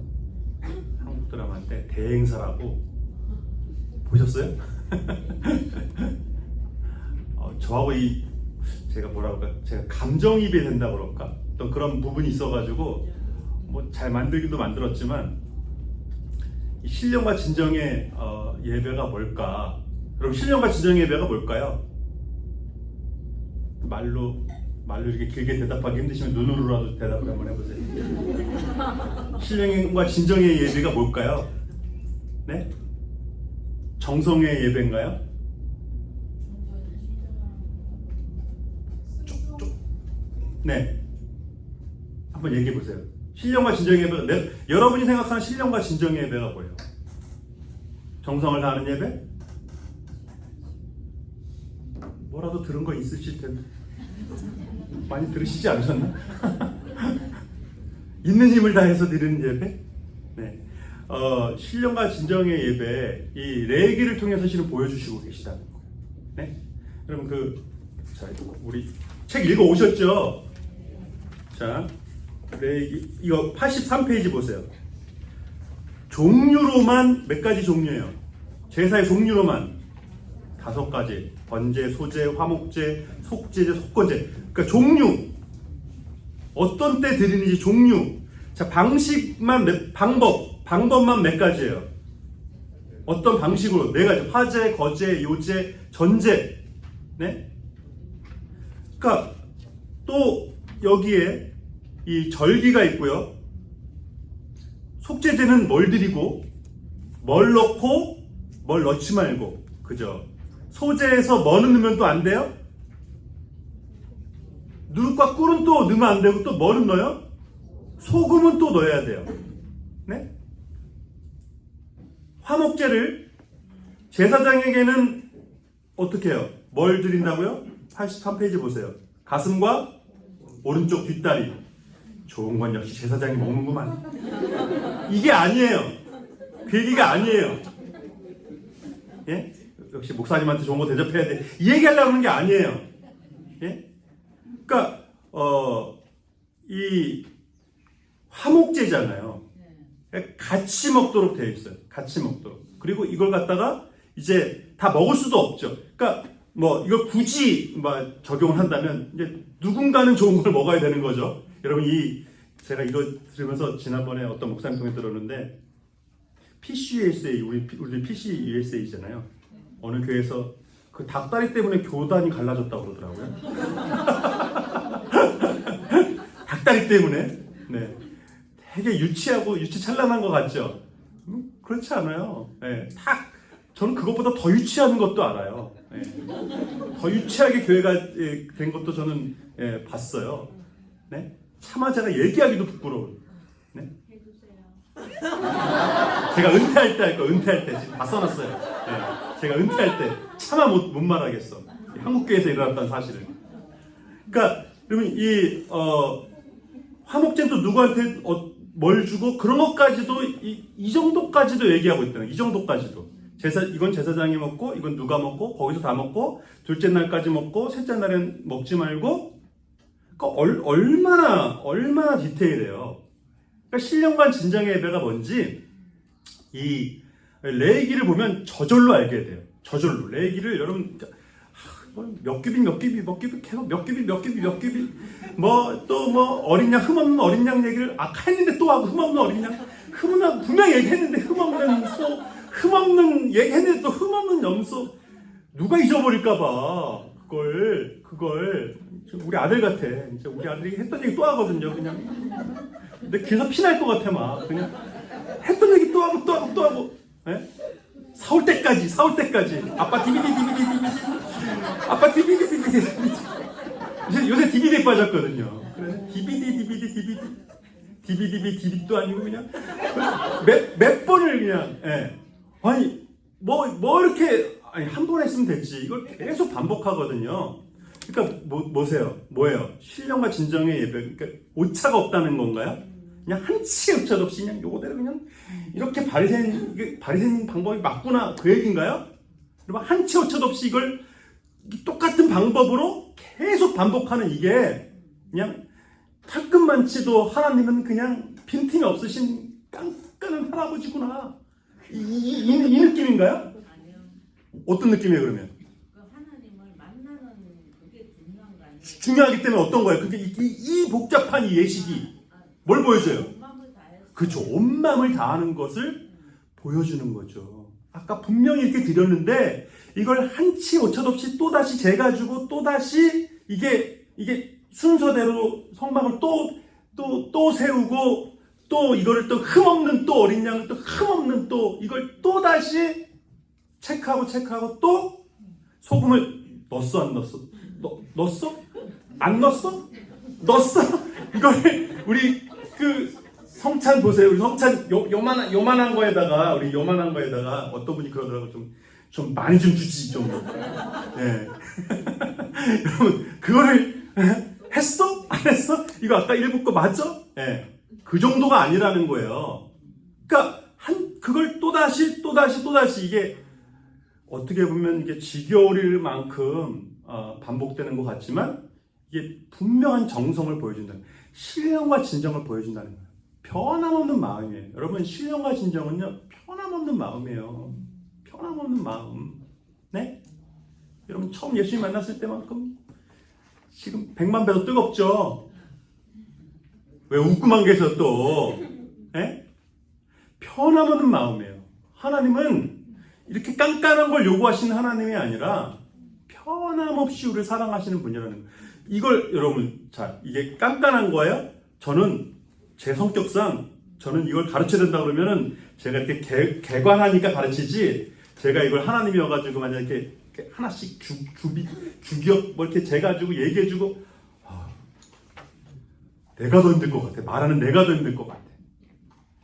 한국 드라마인데 대행사라고. 보셨어요? 저하고 제가 제가 감정이입이 된다 그럴까? 어떤 그런 부분이 있어가지고 뭐 잘 만들기도 만들었지만, 이 신령과 진정의 예배가 뭘까? 그럼 신령과 진정의 예배가 뭘까요? 말로 이렇게 길게 대답하기 힘드시면 눈으로라도 대답을 한번 해보세요. 신령과 진정의 예배가 뭘까요? 네? 정성의 예배인가요? 네. 한번 얘기해 보세요. 신령과 진정의 예배가, 여러분이 생각하는 신령과 진정의 예배가 뭐예요? 정성을 다하는 예배? 뭐라도 들은 거 있으실 텐데. 많이 들으시지 않으셨나? 있는 힘을 다해서 드리는 예배? 네. 신령과 진정의 예배, 이 레위기를 통해서 실은 보여주시고 계시다는 거. 네? 그러면 우리 책 읽어 오셨죠? 자, 레위기, 이거 83페이지 보세요. 종류로만 몇 가지 종류예요. 제사의 종류로만 5가지. 번제, 소제, 화목제, 속제제, 속건제. 그러니까 종류. 어떤 때 드리는지 종류. 자, 방법만 몇 가지예요. 어떤 방식으로 4가지. 화제, 거제, 요제, 전제. 네? 그러니까 또 여기에 이 절기가 있고요. 속제제는 뭘 드리고 뭘 넣고 뭘 넣지 말고, 그죠? 소제에서 뭐는 넣으면 또 안 돼요? 누룩과 꿀은 또 넣으면 안 되고, 또 뭐는 넣어요? 소금은 또 넣어야 돼요. 네? 화목제를 제사장에게는 어떻게 해요? 뭘 드린다고요? 83페이지 보세요. 가슴과 오른쪽 뒷다리. 좋은 건 역시 제사장이 먹는구만. 이게 아니에요. 그 얘기가 아니에요. 예? 역시 목사님한테 좋은 거 대접해야 돼. 이 얘기하려고 하는 게 아니에요. 예? 그러니까 이 화목제잖아요. 같이 먹도록 되어 있어요. 같이 먹도록. 그리고 이걸 갖다가 이제 다 먹을 수도 없죠. 그러니까 뭐 이걸 굳이 막 적용을 한다면 이제 누군가는 좋은 걸 먹어야 되는 거죠. 여러분 제가 이거 들으면서 지난번에 어떤 목사님 통해 들었는데 PCUSA 우리 PCUSA잖아요. 어느 교회에서 그 닭다리 때문에 교단이 갈라졌다고 그러더라고요. 닭다리 때문에. 네. 되게 유치하고 유치찬란한 것 같죠? 그렇지 않아요. 네. 저는 그것보다 더 유치한 것도 알아요. 네. 더 유치하게 교회가 된 것도 저는 봤어요. 네? 차마 제가 얘기하기도 부끄러운. 네? 제가 은퇴할 때 할 거, 은퇴할 때 지금 다 써놨어요. 네. 제가 은퇴할 때 차마 못 말하겠어. 한국교회에서 일어났던 사실을. 그러니까 여러분 화목제도 누구한테 뭘 주고 그런 것까지도 이 정도까지도 얘기하고 있다는 이 정도까지도 이건 제사장이 먹고 이건 누가 먹고 거기서 다 먹고 둘째 날까지 먹고 셋째 날엔 먹지 말고 그러니까 얼마나 디테일해요. 그러니까 신령과 진정의 예배가 뭔지 이 레위기를 보면 저절로 알게 돼요. 저절로 레위기를 여러분 몇 깁이 계속 몇 깁이 뭐 또 뭐 어린 양 흠없는 어린 양 얘기를 아까 했는데 또 하고 흠없는 어린 양 분명히 얘기했는데 흠없는 소 흠없는 얘기했는데 또 흠없는 염소 누가 잊어버릴까봐 그걸 우리 아들 같아. 이제 우리 아들이 했던 얘기 또 하거든요. 그냥 근데 귀에서 피날 것 같아 막 그냥 했던 얘기 또 하고 네? 사올 때까지 아빠 DVD 요새 DVD에 빠졌거든요. 그래서 DVD도 아니고 그냥 몇 번을 그냥 아니 뭐 이렇게 한 번 했으면 됐지 이걸 계속 반복하거든요. 그러니까 뭐예요? 신령과 진정의 예배 그러니까 오차가 없다는 건가요? 그냥 한치의 오차도 없이 그냥 요거대로 그냥 이렇게 바리새인 방법이 맞구나 그 얘기인가요? 여러분 한치 오차도 없이 이걸 똑같은 방법으로 계속 반복하는 이게 그냥 털끝만치도 하나님은 그냥 빈틈이 없으신 깐깐한 할아버지구나 이 느낌인가요? 아니요. 어떤 느낌이에요 그러면? 하나님을 만나는 그게 중요한 거 아니에요? 중요하기 때문에 어떤 거예요? 그게 이 복잡한 이 예식이 뭘 보여줘요? 온 마음을 다해서. 그렇죠. 온 마음을 다하는 것을 보여주는 거죠. 아까 분명히 이렇게 드렸는데 이걸 한치 오차도 없이 또다시 재가지고 또다시 이게 순서대로 성막을 또 세우고 또 이거를 또 흠없는 또 어린 양을 또 흠없는 또 이걸 또다시 체크하고 또 소금을 넣었어 안 넣었어? 넣었어? 안 넣었어? 넣었어? 이걸 우리 그 성찬 보세요. 우리 성찬 요만한 거에다가 어떤 분이 그러더라고 좀 많이 좀 주지 좀. 예. 여러분 그거를 했어? 안 했어? 이거 아까 일부 거 맞죠? 예. 그 정도가 아니라는 거예요. 그러니까 그걸 또다시 이게 어떻게 보면 이게 지겨울 만큼 반복되는 것 같지만 이게 분명한 정성을 보여준다. 신령과 진정을 보여준다는 거예요. 변함없는 마음이에요. 여러분 신령과 진정은요 변함없는 마음이에요. 변함없는 마음. 네? 여러분 처음 예수님 만났을 때만큼 지금 100만 배도 뜨겁죠. 왜 웃고만 계셔 또? 네? 변함없는 마음이에요. 하나님은 이렇게 깐깐한 걸 요구하시는 하나님이 아니라 변함없이 우리를 사랑하시는 분이라는 거예요. 이걸 여러분 이게 깐깐한 거예요? 저는 제 성격상 저는 이걸 가르쳐야 된다 그러면은 제가 이렇게 개관하니까 가르치지 제가 이걸 하나님이어가지고 만약 이렇게 하나씩 주기업 뭐 이렇게 재가지고 얘기해주고 내가 더 힘들 것 같아. 말하는 내가 더 힘들 것 같아.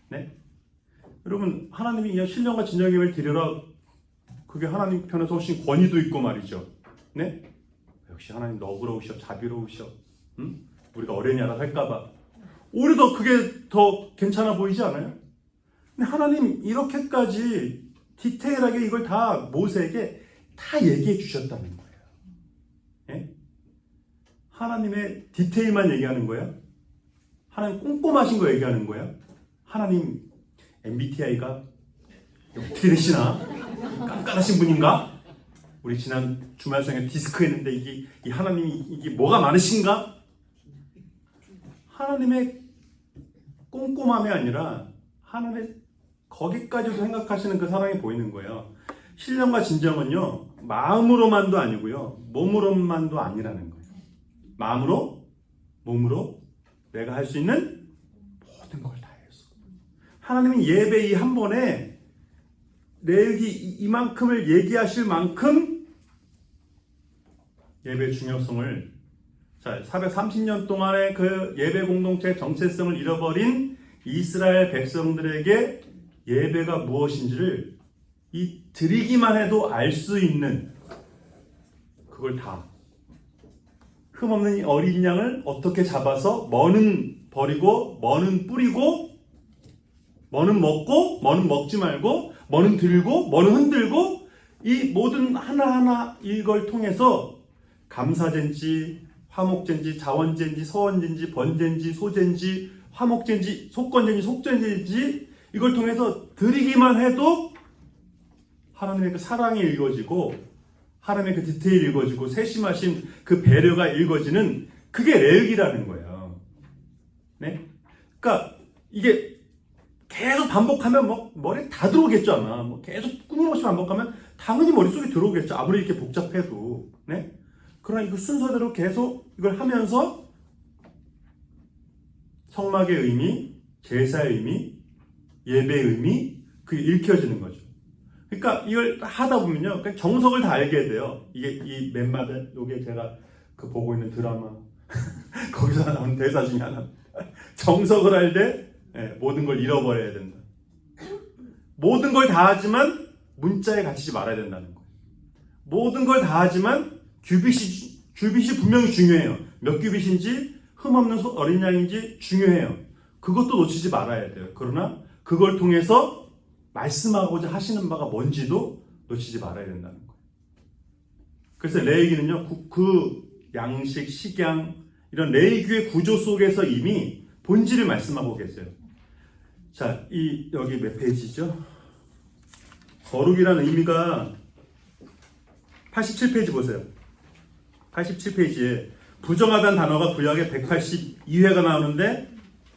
네? 여러분 하나님이 그냥 신령과 진정의 예배를 드려라. 그게 하나님 편에서 훨씬 권위도 있고 말이죠. 네? 역시 하나님 너그러우셔, 자비로우셔. 응? 우리가 어련히 알아서 할까봐. 오히려 더 그게 더 괜찮아 보이지 않아요? 근데 하나님 이렇게까지 디테일하게 이걸 다 모세에게 다 얘기해 주셨다는 거예요. 예? 하나님의 디테일만 얘기하는 거예요? 하나님 꼼꼼하신 거 얘기하는 거예요. 하나님 MBTI가 어떻게 되시나? 깐깐하신 분인가? 우리 지난 주말성에 디스크 했는데 이 하나님이 이게 뭐가 많으신가? 하나님의 꼼꼼함이 아니라 하나님의 거기까지도 생각하시는 그 사랑이 보이는 거예요. 신령과 진정은요, 마음으로만도 아니고요, 몸으로만도 아니라는 거예요. 마음으로, 몸으로 내가 할 수 있는 모든 걸 다해서. 하나님은 예배 이 한 번에 레위기 이만큼을 얘기하실 만큼 예배의 중요성을, 자, 430년 동안의 그 예배 공동체의 정체성을 잃어버린 이스라엘 백성들에게 예배가 무엇인지를 이 드리기만 해도 알 수 있는 그걸 다 흠없는 어린 양을 어떻게 잡아서 뭐는 버리고 뭐는 뿌리고 뭐는 먹고 뭐는 먹지 말고 뭐는 들고 뭐는 흔들고 이 모든 하나하나 이걸 통해서 감사제인지 화목제인지 자원제인지 서원제인지 번제인지 소제인지 화목제인지 속건제인지 속제인지 이걸 통해서 드리기만 해도 하나님의 그 사랑이 읽어지고 하나님의 그 디테일이 읽어지고 세심하신 그 배려가 읽어지는 그게 레위기라는 거예요. 네? 그러니까 이게 계속 반복하면 뭐 머리에 다 들어오겠죠 아마. 뭐 계속 끊임없이 반복하면 당연히 머릿속에 들어오겠죠. 아무리 이렇게 복잡해도. 네? 그러나 이거 순서대로 계속 이걸 하면서 성막의 의미, 제사의 의미, 예배의 의미 그게 읽혀지는 거죠. 그러니까 이걸 하다 보면요, 정석을 다 알게 돼요. 이게 이 맨마다 요게 제가 그 보고 있는 드라마 거기서 나온 대사 중에 하나. 정석을 할 때 모든 걸 잃어버려야 된다. 모든 걸 다 하지만 문자에 갇히지 말아야 된다는 거예요. 모든 걸 다 하지만 규빗이 분명히 중요해요. 몇 규빗인지 흠없는 어린 양인지 중요해요. 그것도 놓치지 말아야 돼요. 그러나 그걸 통해서 말씀하고자 하시는 바가 뭔지도 놓치지 말아야 된다는 거예요. 그래서 레위기는요, 그 양식, 식양 이런 레위기의 구조 속에서 이미 본질을 말씀하고 계세요. 자, 여기 몇 페이지죠? 거룩이라는 의미가 87페이지 보세요. 87페이지에 부정하다는 단어가 구약에 182회가 나오는데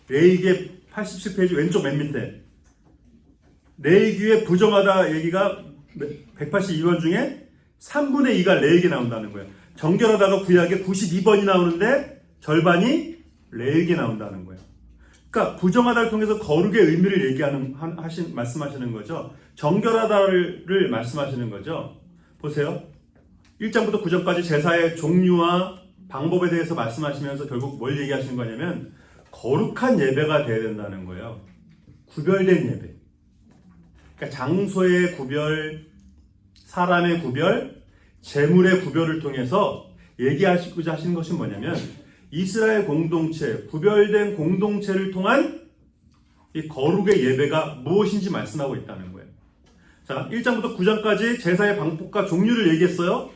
레위기의 87페이지 왼쪽 맨 밑에 레위기의 부정하다 얘기가 182번 중에 3분의 2가 레위기에 나온다는 거예요. 정결하다가 구약에 92번이 나오는데 절반이 레위기에 나온다는 거예요. 그러니까 부정하다를 통해서 거룩의 의미를 말씀하시는 거죠. 정결하다를 말씀하시는 거죠. 보세요. 1장부터 9장까지 제사의 종류와 방법에 대해서 말씀하시면서 결국 뭘 얘기하시는 거냐면 거룩한 예배가 돼야 된다는 거예요. 구별된 예배. 그러니까 장소의 구별, 사람의 구별, 재물의 구별을 통해서 얘기하시고자 하시는 것이 뭐냐면 이스라엘 공동체, 구별된 공동체를 통한 이 거룩의 예배가 무엇인지 말씀하고 있다는 거예요. 자, 1장부터 9장까지 제사의 방법과 종류를 얘기했어요.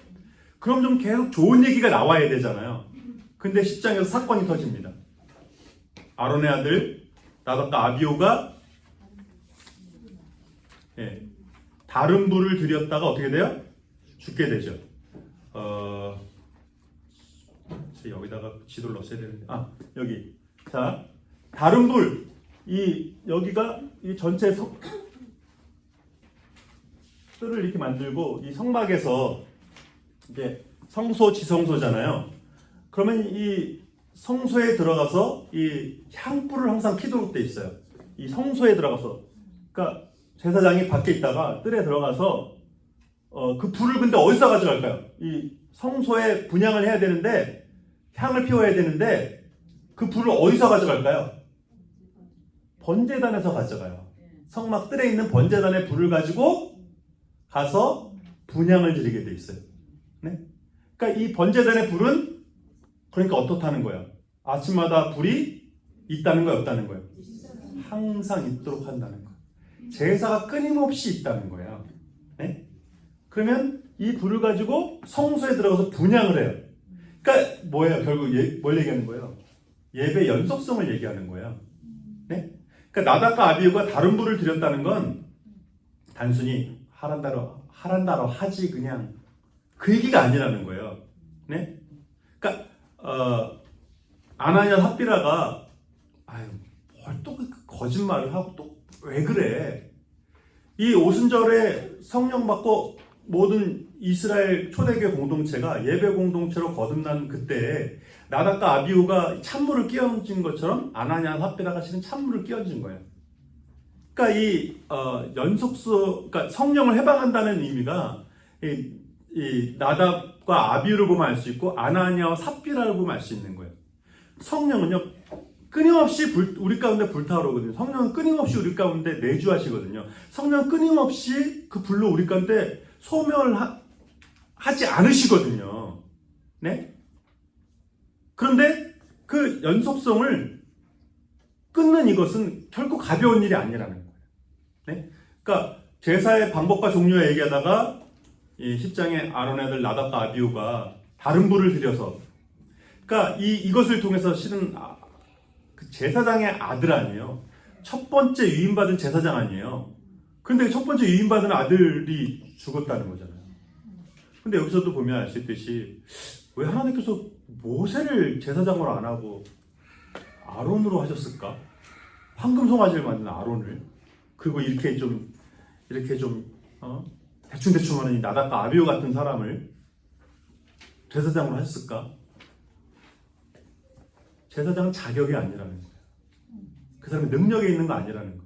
그럼 좀 계속 좋은 얘기가 나와야 되잖아요. 근데 10장에서 사건이 터집니다. 아론의 아들 나답과 아비오가 다른 불을 들였다가 어떻게 돼요? 죽게 되죠. 여기다가 지도를 넣었어야 되는데, 여기. 자, 다른 불. 여기가 이 전체 뜰을 이렇게 만들고 이 성막에서 이게 성소 지성소잖아요. 그러면 이 성소에 들어가서 이 향불을 항상 켜도록 돼 있어요. 이 성소에 들어가서. 그러니까 제사장이 밖에 있다가 뜰에 들어가서 그 불을 근데 어디서 가져갈까요? 이 성소에 분향을 해야 되는데 향을 피워야 되는데 그 불을 어디서 가져갈까요? 번제단에서 가져가요. 성막 뜰에 있는 번제단의 불을 가지고 가서 분향을 드리게 돼 있어요. 네? 그러니까 이 번제단의 불은 그러니까 어떻다는 거예요? 아침마다 불이 있다는 거예요, 없다는 거예요? 항상 있도록 한다는 거예요. 제사가 끊임없이 있다는 거예요. 네? 그러면 이 불을 가지고 성소에 들어가서 분향을 해요. 그러니까 뭐예요? 결국 뭘 얘기하는 거예요? 예배 연속성을 얘기하는 거예요. 네? 그러니까 나답과 아비후가 다른 불을 드렸다는 건 단순히 하란다로 하지 그냥 그 얘기가 아니라는 거예요. 네? 그러니까 아나니아 삽비라가 뭘 또 거짓말을 하고 또 왜 그래? 이 오순절에 성령 받고 모든 이스라엘 초대교회 공동체가 예배 공동체로 거듭난 그때 나답과 아비후가 찬물을 끼얹은 것처럼 아나니아 삽비라가 실은 찬물을 끼얹은 거예요. 그러니까 이 그러니까 성령을 해방한다는 의미가 이 나답과 아비후를 보면 알 수 있고 아나니아와 삽비라를 보면 알 수 있는 거예요. 성령은요 끊임없이 우리 가운데 불타오르거든요. 성령은 끊임없이 우리 가운데 내주하시거든요. 성령은 끊임없이 그 불로 우리 가운데 소멸하지 않으시거든요. 네? 그런데 그 연속성을 끊는 이것은 결코 가벼운 일이 아니라는 거예요. 네? 그러니까 제사의 방법과 종류에 얘기하다가 이 10장의 아론의 아들 나답과 아비후가 다른 불을 들여서 그러니까 이것을 통해서 실은 그 제사장의 아들 아니에요. 첫 번째 위임받은 제사장 아니에요. 근데 첫 번째 위임받은 아들이 죽었다는 거잖아요. 근데 여기서도 보면 알 수 있듯이 왜 하나님께서 모세를 제사장으로 안 하고 아론으로 하셨을까? 황금 송아지를 만든 아론을 그리고 이렇게 좀 대충 하는 이 나답과 아비후 같은 사람을 제사장으로 하셨을까? 제사장은 자격이 아니라는 거예요. 그 사람이 능력이 있는 거 아니라는 거예요.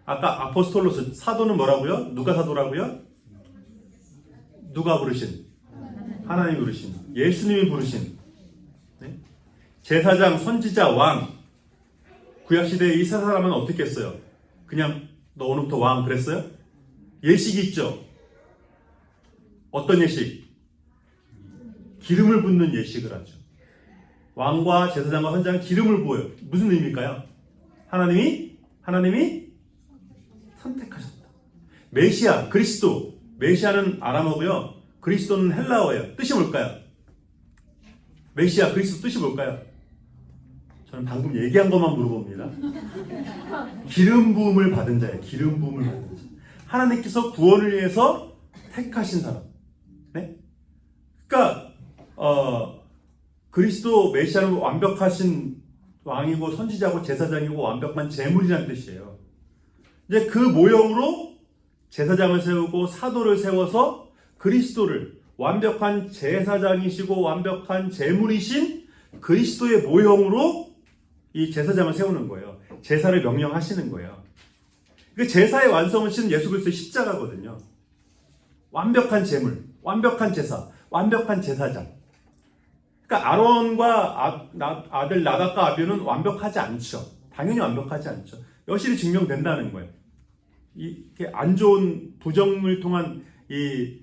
아까 아포스톨로스 사도는 뭐라고요? 누가 사도라고요? 누가 부르신? 하나님이 부르신. 예수님이 부르신. 네? 제사장, 선지자, 왕. 구약시대에 이 세 사람은 어떻게 했어요? 그냥 너 오늘부터 왕 그랬어요? 예식이 있죠? 어떤 예식? 기름을 붓는 예식을 하죠. 왕과 제사장과 선지자는 기름을 부어요. 무슨 의미일까요? 하나님이 선택하셨다. 메시아, 그리스도. 메시아는 아람어고요. 그리스도는 헬라어예요. 뜻이 뭘까요? 메시아, 그리스도 뜻이 뭘까요? 저는 방금 얘기한 것만 물어봅니다. 기름 부음을 받은 자예요. 기름 부음을 받은 자. 하나님께서 구원을 위해서 택하신 사람. 네? 그러니까 그리스도 메시아는 완벽하신 왕이고 선지자고 제사장이고 완벽한 제물이라는 뜻이에요. 이제 그 모형으로 제사장을 세우고 사도를 세워서 그리스도를 완벽한 제사장이시고 완벽한 제물이신 그리스도의 모형으로 이 제사장을 세우는 거예요. 제사를 명령하시는 거예요. 그 제사의 완성은 실은 예수 그리스도의 십자가거든요. 완벽한 제물, 완벽한 제사, 완벽한 제사장. 그러니까 아론과 아들 나답과 아비후는 완벽하지 않죠. 당연히 완벽하지 않죠. 여실히 증명된다는 거예요. 이게 안 좋은 부정을 통한 이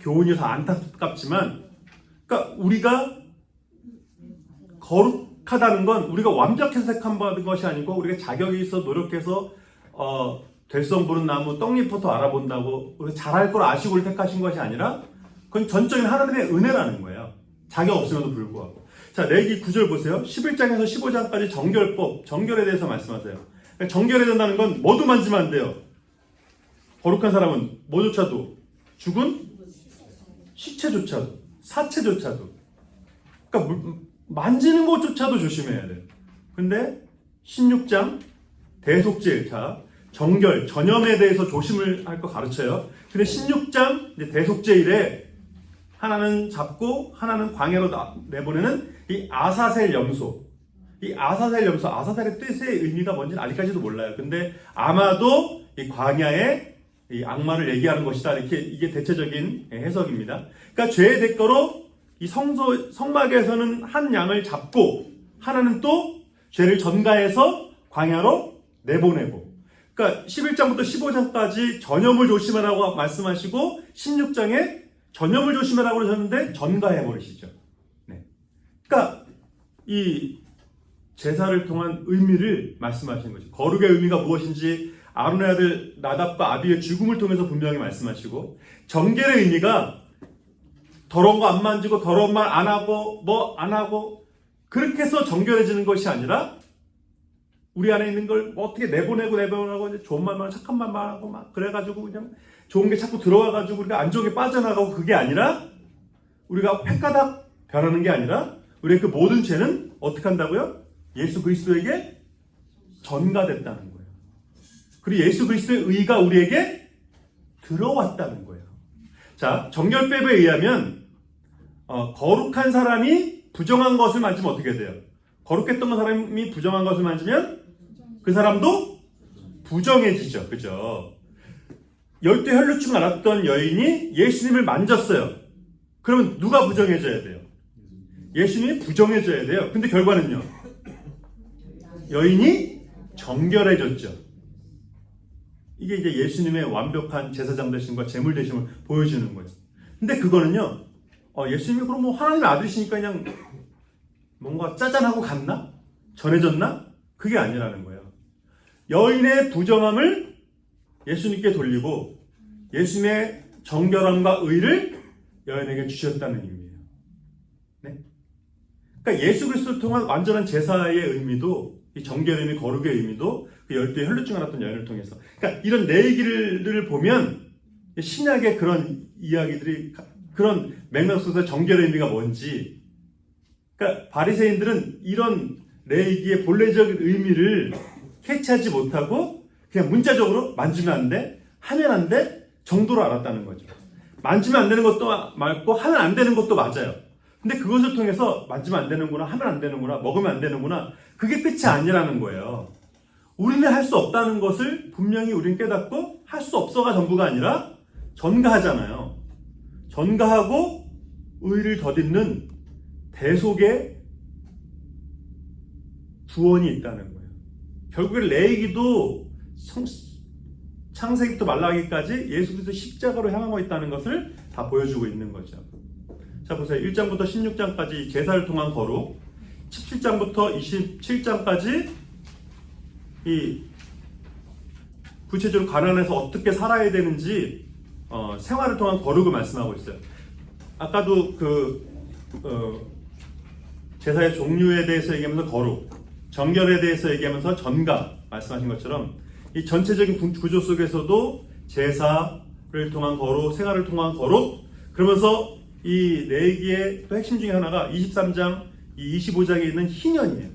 교훈이어서 안타깝지만, 그러니까 우리가 거룩하다는 건 우리가 완벽해서 택함받은 것이 아니고 우리가 자격이 있어 노력해서 될성 부른 나무 떡잎부터 알아본다고 우리가 잘할 걸 아시고 우리 택하신 것이 아니라 그건 전적인 하나님의 은혜라는 거예요. 자격 없음에도 불구하고. 자, 레위기 9절 보세요. 11장에서 15장까지 정결법, 정결에 대해서 말씀하세요. 그러니까 정결해야 된다는 건 뭐도 만지면 안 돼요. 거룩한 사람은 뭐조차도, 죽은 시체조차도, 사체조차도. 그러니까 만지는 것조차도 조심해야 돼요. 근데 16장 대속죄, 자, 정결, 전염에 대해서 조심을 할 거 가르쳐요. 근데 16장 대속죄일에 하나는 잡고 하나는 광야로 내보내는 이 아사셀 염소. 이 아사셀 염소, 아사셀의 뜻의 의미가 뭔지는 아직까지도 몰라요. 근데 아마도 이 광야의 이 악마를 얘기하는 것이다. 이게 대체적인 해석입니다. 그러니까 죄의 대가로 이 성막에서는 한 양을 잡고 하나는 또 죄를 전가해서 광야로 내보내고. 그러니까 11장부터 15장까지 전염을 조심하라고 말씀하시고 16장에 전염을 조심하라고 그러셨는데 전가해버리시죠. 네. 그러니까 이 제사를 통한 의미를 말씀하시는 거죠. 거룩의 의미가 무엇인지 아론의 아들 나답과 아비의 죽음을 통해서 분명히 말씀하시고, 정결의 의미가 더러운 거 안 만지고 더러운 말 안 하고 뭐 안 하고 그렇게 해서 정결해지는 것이 아니라 우리 안에 있는 걸 어떻게 내보내고 이제 좋은 말만 착한 말만 하고 막 그래가지고 그냥 좋은 게 자꾸 들어와가지고 우리가 안 좋은 게 빠져나가고 그게 아니라 우리가 횟가닥 변하는 게 아니라 우리의 그 모든 죄는 어떻게 한다고요? 예수 그리스도에게 전가됐다는 거예요. 그리고 예수 그리스도의 의가 우리에게 들어왔다는 거예요. 자, 정결법에 의하면 거룩한 사람이 부정한 것을 만지면 어떻게 돼요? 거룩했던 사람이 부정한 것을 만지면 그 사람도 부정해지죠. 그죠? 열두 혈루증 앓았던 여인이 예수님을 만졌어요. 그러면 누가 부정해져야 돼요? 예수님이 부정해져야 돼요. 근데 결과는요? 여인이 정결해졌죠. 이게 이제 예수님의 완벽한 제사장 되심과 제물 되심을 보여주는 거예요. 근데 그거는요, 예수님이 그럼 뭐 하나님의 아들이시니까 그냥 뭔가 짜잔하고 갔나? 전해졌나? 그게 아니라는 거예요. 여인의 부정함을 예수님께 돌리고 예수님의 정결함과 의를 여인에게 주셨다는 의미예요. 네? 그러니까 예수 그리스도를 통한 완전한 제사의 의미도, 이 정결의 의미, 거룩의 의미도 그 열두의 혈루증 앓았던 여인을 통해서. 그러니까 이런 내 얘기를 보면 신약의 그런 이야기들이, 그런 맥락 속에서 정결의 의미가 뭔지, 그러니까 바리새인들은 이런 레이기의 본래적인 의미를 캐치하지 못하고 그냥 문자적으로 만지면 안 돼, 하면 안 돼 정도로 알았다는 거죠. 만지면 안 되는 것도 맞고 하면 안 되는 것도 맞아요. 근데 그것을 통해서 만지면 안 되는구나, 하면 안 되는구나, 먹으면 안 되는구나, 그게 끝이 아니라는 거예요. 우리는 할 수 없다는 것을 분명히 우리는 깨닫고 할 수 없어가 전부가 아니라 전가하잖아요. 전가하고 의를 덧입는 대속의 구원이 있다는 거예요. 결국에 레위기도 창세기부터 말라기까지 예수 그리스도 십자가로 향하고 있다는 것을 다 보여주고 있는 거죠. 자, 보세요. 1장부터 16장까지 제사를 통한 거룩, 17장부터 27장까지 이 구체적으로 가난해서 어떻게 살아야 되는지 생활을 통한 거룩을 말씀하고 있어요. 아까도 제사의 종류에 대해서 얘기하면서 거룩, 정결에 대해서 얘기하면서 전가 말씀하신 것처럼 이 전체적인 구조 속에서도 제사를 통한 거룩, 생활을 통한 거룩, 그러면서 이 레위기의 또 핵심 중에 하나가 23장, 이 25장에 있는 희년이에요.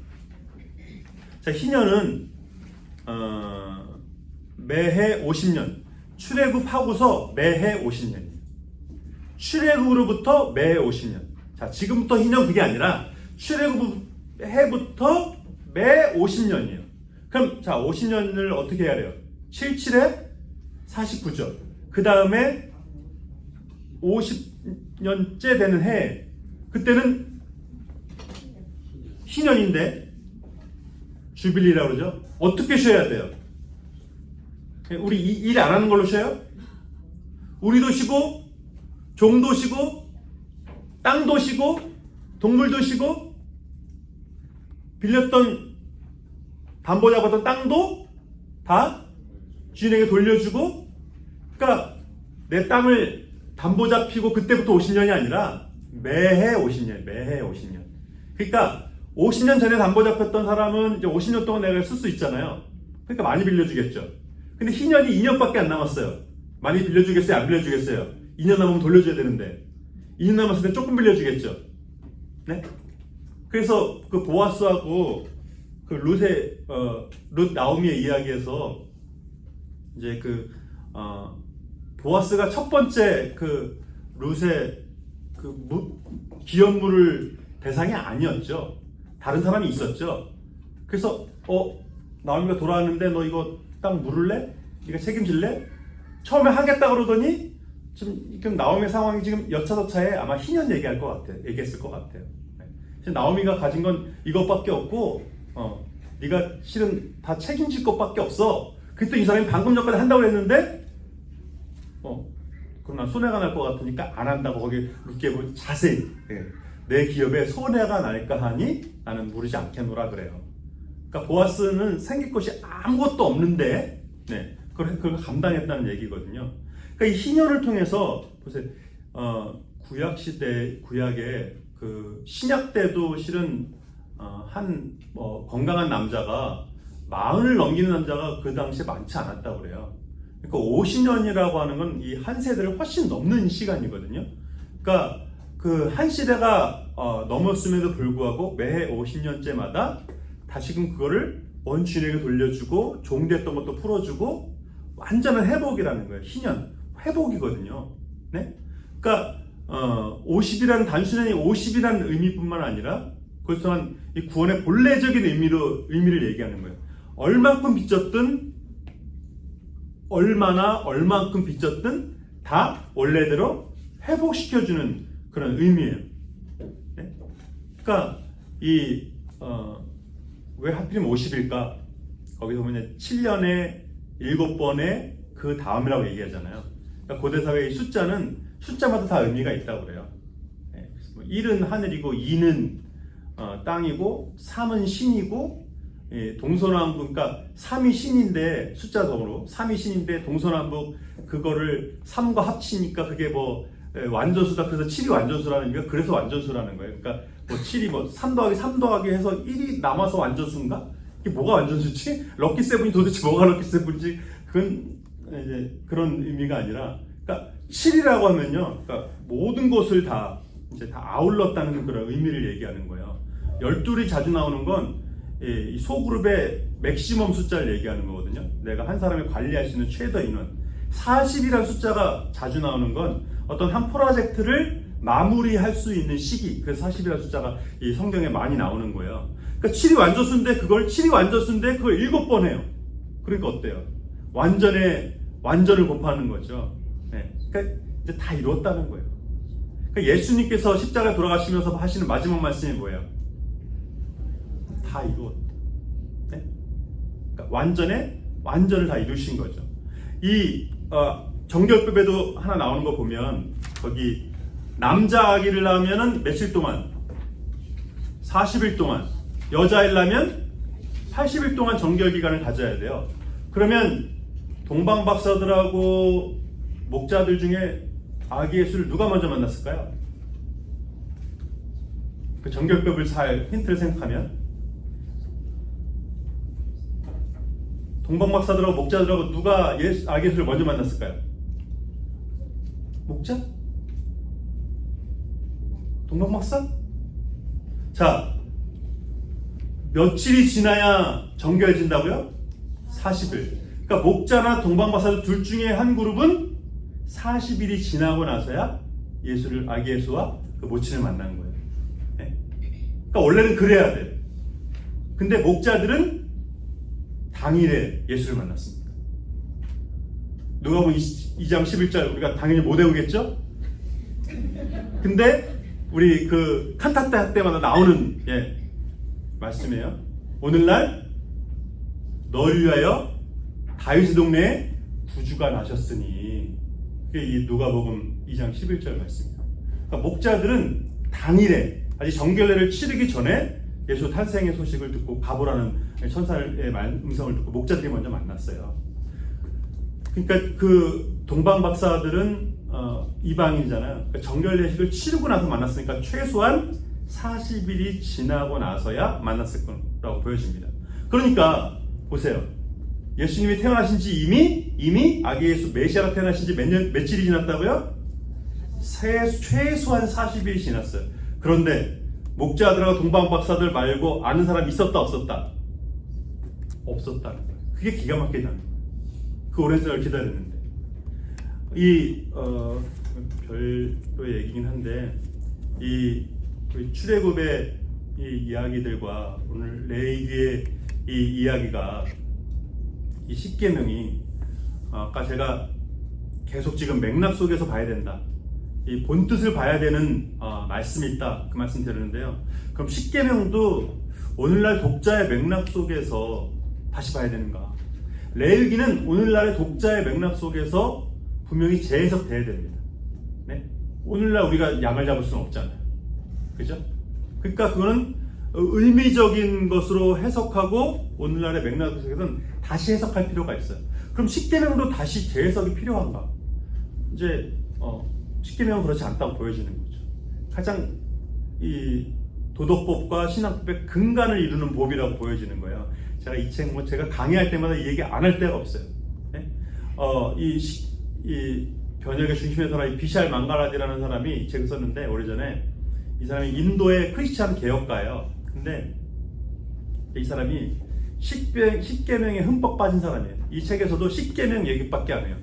자, 희년은 매해 50년, 출애굽하고서 매해 50년이에요. 출애굽으로부터 매해 50년. 자, 지금부터 희년 그게 아니라 출애굽 해부터 매 50년이에요. 그럼 자, 50년을 어떻게 해야 돼요? 77에 49죠. 그 다음에 50년째 되는 해, 그때는 희년인데 주빌리라고 그러죠. 어떻게 쉬어야 돼요? 우리 일 안 하는 걸로 쉬어요? 우리도 쉬고, 종도 쉬고, 땅도 쉬고, 동물도 쉬고, 빌렸던 담보 잡았던 땅도 다 주인에게 돌려주고, 그러니까 내 땅을 담보 잡히고 그때부터 50년이 아니라 매해 50년, 매해 50년. 그러니까 50년 전에 담보 잡혔던 사람은 이제 50년 동안 내가 쓸 수 있잖아요. 그러니까 많이 빌려주겠죠. 근데 희년이 2년밖에 안 남았어요. 많이 빌려주겠어요? 안 빌려주겠어요? 2년 남으면 돌려줘야 되는데 2년 남았을 때 조금 빌려주겠죠. 네? 그래서 그 보아스하고 그 룻 나오미의 이야기에서 이제 보아스가 첫 번째 룻의 기업물을 대상이 아니었죠. 다른 사람이 있었죠. 그래서 나오미가 돌아왔는데 너 이거 땅 물을래? 네가 책임질래? 처음에 하겠다 그러더니 지금 나오미의 상황이 지금 여차저차해 아마 희년 얘기했을 것 같아요. 네. 나오미가 가진 건 이것밖에 없고 네가 실은 다 책임질 것밖에 없어. 그때 이 사람이 방금 전까지 한다고 했는데 그럼 난 손해가 날 것 같으니까 안 한다고 거기 룻기업을 자세히 내 기업에 손해가 날까 하니 나는 무르지 않겠노라 그래요. 그러니까 보아스는 생길 것이 아무것도 없는데 그걸 감당했다는 얘기거든요. 그러니까 이 희년을 통해서 보세요. 구약 시대 구약에 그 신약 때도 실은 건강한 남자가 40을 넘기는 남자가 그 당시에 많지 않았다고 그래요. 그러니까 50년이라고 하는 건 이 한 세대를 훨씬 넘는 시간이거든요. 그러니까 그 한 시대가 넘었음에도 불구하고 매해 50년째마다 다시금 그거를 원주인에게 돌려주고 종됐던 것도 풀어주고 완전한 회복이라는 거예요. 희년, 회복이거든요. 네? 그러니까 50이라는 단순히 50이라는 의미뿐만 아니라 그것 또한 이 구원의 본래적인 의미를 얘기하는 거예요. 얼만큼 빚졌든 얼만큼 빚졌든 다 원래대로 회복시켜주는 그런 의미예요. 네? 그러니까 왜 하필이면 50일까? 거기서 보면 7년에 7번에 그 다음이라고 얘기하잖아요. 그러니까 고대사회의 숫자마다 다 의미가 있다고 그래요. 네. 1은 하늘이고 2는 땅이고 3은 신이고 동서남북, 그러니까 3이 신인데 숫자적으로 3이 신인데 동서남북 그거를 3과 합치니까 그게 뭐 완전수다. 그래서 7이 완전수라는 거예요. 그래서 완전수라는 거예요. 그러니까 뭐 7이 3 더하기 3 더하기 해서 1이 남아서 완전수인가? 이게 뭐가 완전수지? 럭키 세븐이 도대체 뭐가 럭키 세븐인지 그건 이제 그런 의미가 아니라, 그러니까 7이라고 하면요, 그러니까 모든 것을 다 이제 다 아울렀다는 그런 의미를 얘기하는 거예요. 12이 자주 나오는 건 이 소그룹의 맥시멈 숫자를 얘기하는 거거든요. 내가 한 사람이 관리할 수 있는 최대 인원. 40이라는 숫자가 자주 나오는 건 어떤 한 프로젝트를 마무리할 수 있는 시기. 그래서 40이라는 숫자가 이 성경에 많이 나오는 거예요. 그러니까 7이 완전수인데 그걸 7번 해요. 그러니까 어때요? 완전을 곱하는 거죠. 네. 그러니까 이제 다 이뤘다는 거예요. 그러니까 예수님께서 십자가에 돌아가시면서 하시는 마지막 말씀이 뭐예요? 다 이루었다. 네? 그러니까 완전을 다 이루신 거죠. 이 정결법에도 하나 나오는 거 보면 거기 남자 아기를 낳으면은 며칠 동안? 40일 동안. 여자아이를 낳으면 80일 동안 정결 기간을 가져야 돼요. 그러면 동방 박사들하고 목자들 중에 아기 예수를 누가 먼저 만났을까요? 그 정결법을 잘 힌트를 생각하면 동방 박사들하고 목자들하고 누가 아기 예수를 먼저 만났을까요? 목자? 동방 박사? 자, 며칠이 지나야 정결해진다고요? 40일. 그러니까 목자나 동방 박사들 둘 중에 한 그룹은 40일이 지나고 나서야 아기 예수와 그 모친을 만난 거예요. 네? 그러니까 원래는 그래야 돼. 근데 목자들은 당일에 예수를 만났습니다. 누가복음 2장 11절 우리가 당연히 못 외우겠죠? 근데 우리 그 칸타타 때마다 나오는 말씀이에요. 오늘날 너를 위하여 다윗의 동네에 구주가 나셨으니, 그게 이 누가복음 2장 11절 말씀이에요. 그러니까 목자들은 당일에 아직 정결례를 치르기 전에 예수 탄생의 소식을 듣고 가보라는 천사의 음성을 듣고 목자들이 먼저 만났어요. 그러니까 그 동방 박사들은 이방인이잖아요. 그러니까 정결례식을 치르고 나서 만났으니까 최소한 40일이 지나고 나서야 만났을 거라고 보여집니다. 그러니까 보세요. 예수님이 태어나신 지 이미 아기 예수 메시아가 태어나신 지 며칠이 지났다고요? 최소한 40일이 지났어요. 그런데 목자들하고 동방 박사들 말고 아는 사람 있었다 없었다? 없었다는 거예요. 그게 기가 막히다는 거예요. 그 오랜 세월 기다렸는데. 별도의 얘기긴 한데 이 출애굽의 이 이야기들과 오늘 레위기의 이 이야기가, 이 십계명이 아까 제가 계속 지금 맥락 속에서 봐야 된다, 이 본뜻을 봐야 되는 말씀이 있다, 그 말씀 드리는데요. 그럼 십계명도 오늘날 독자의 맥락 속에서 다시 봐야 되는가? 레위기는 오늘날의 독자의 맥락 속에서 분명히 재해석돼야 됩니다. 네? 오늘날 우리가 양을 잡을 수는 없잖아요. 그죠? 그러니까 그거는 의미적인 것으로 해석하고 오늘날의 맥락 속에서는 다시 해석할 필요가 있어요. 그럼 십계명으로 다시 재해석이 필요한가? 이제 십계명은 그렇지 않다고 보여지는 거죠. 가장 도덕법과 신앙법의 근간을 이루는 법이라고 보여지는 거예요. 제가 이 책 제가 강의할 때마다 이 얘기 안 할 데가 없어요. 네? 이 변혁의 중심에 서라 이 비샬 망가라디라는 사람이 책을 썼는데 오래전에 이 사람이 인도의 크리스찬 개혁가예요. 근데 이 사람이 십계명에 흠뻑 빠진 사람이에요. 이 책에서도 십계명 얘기밖에 안 해요.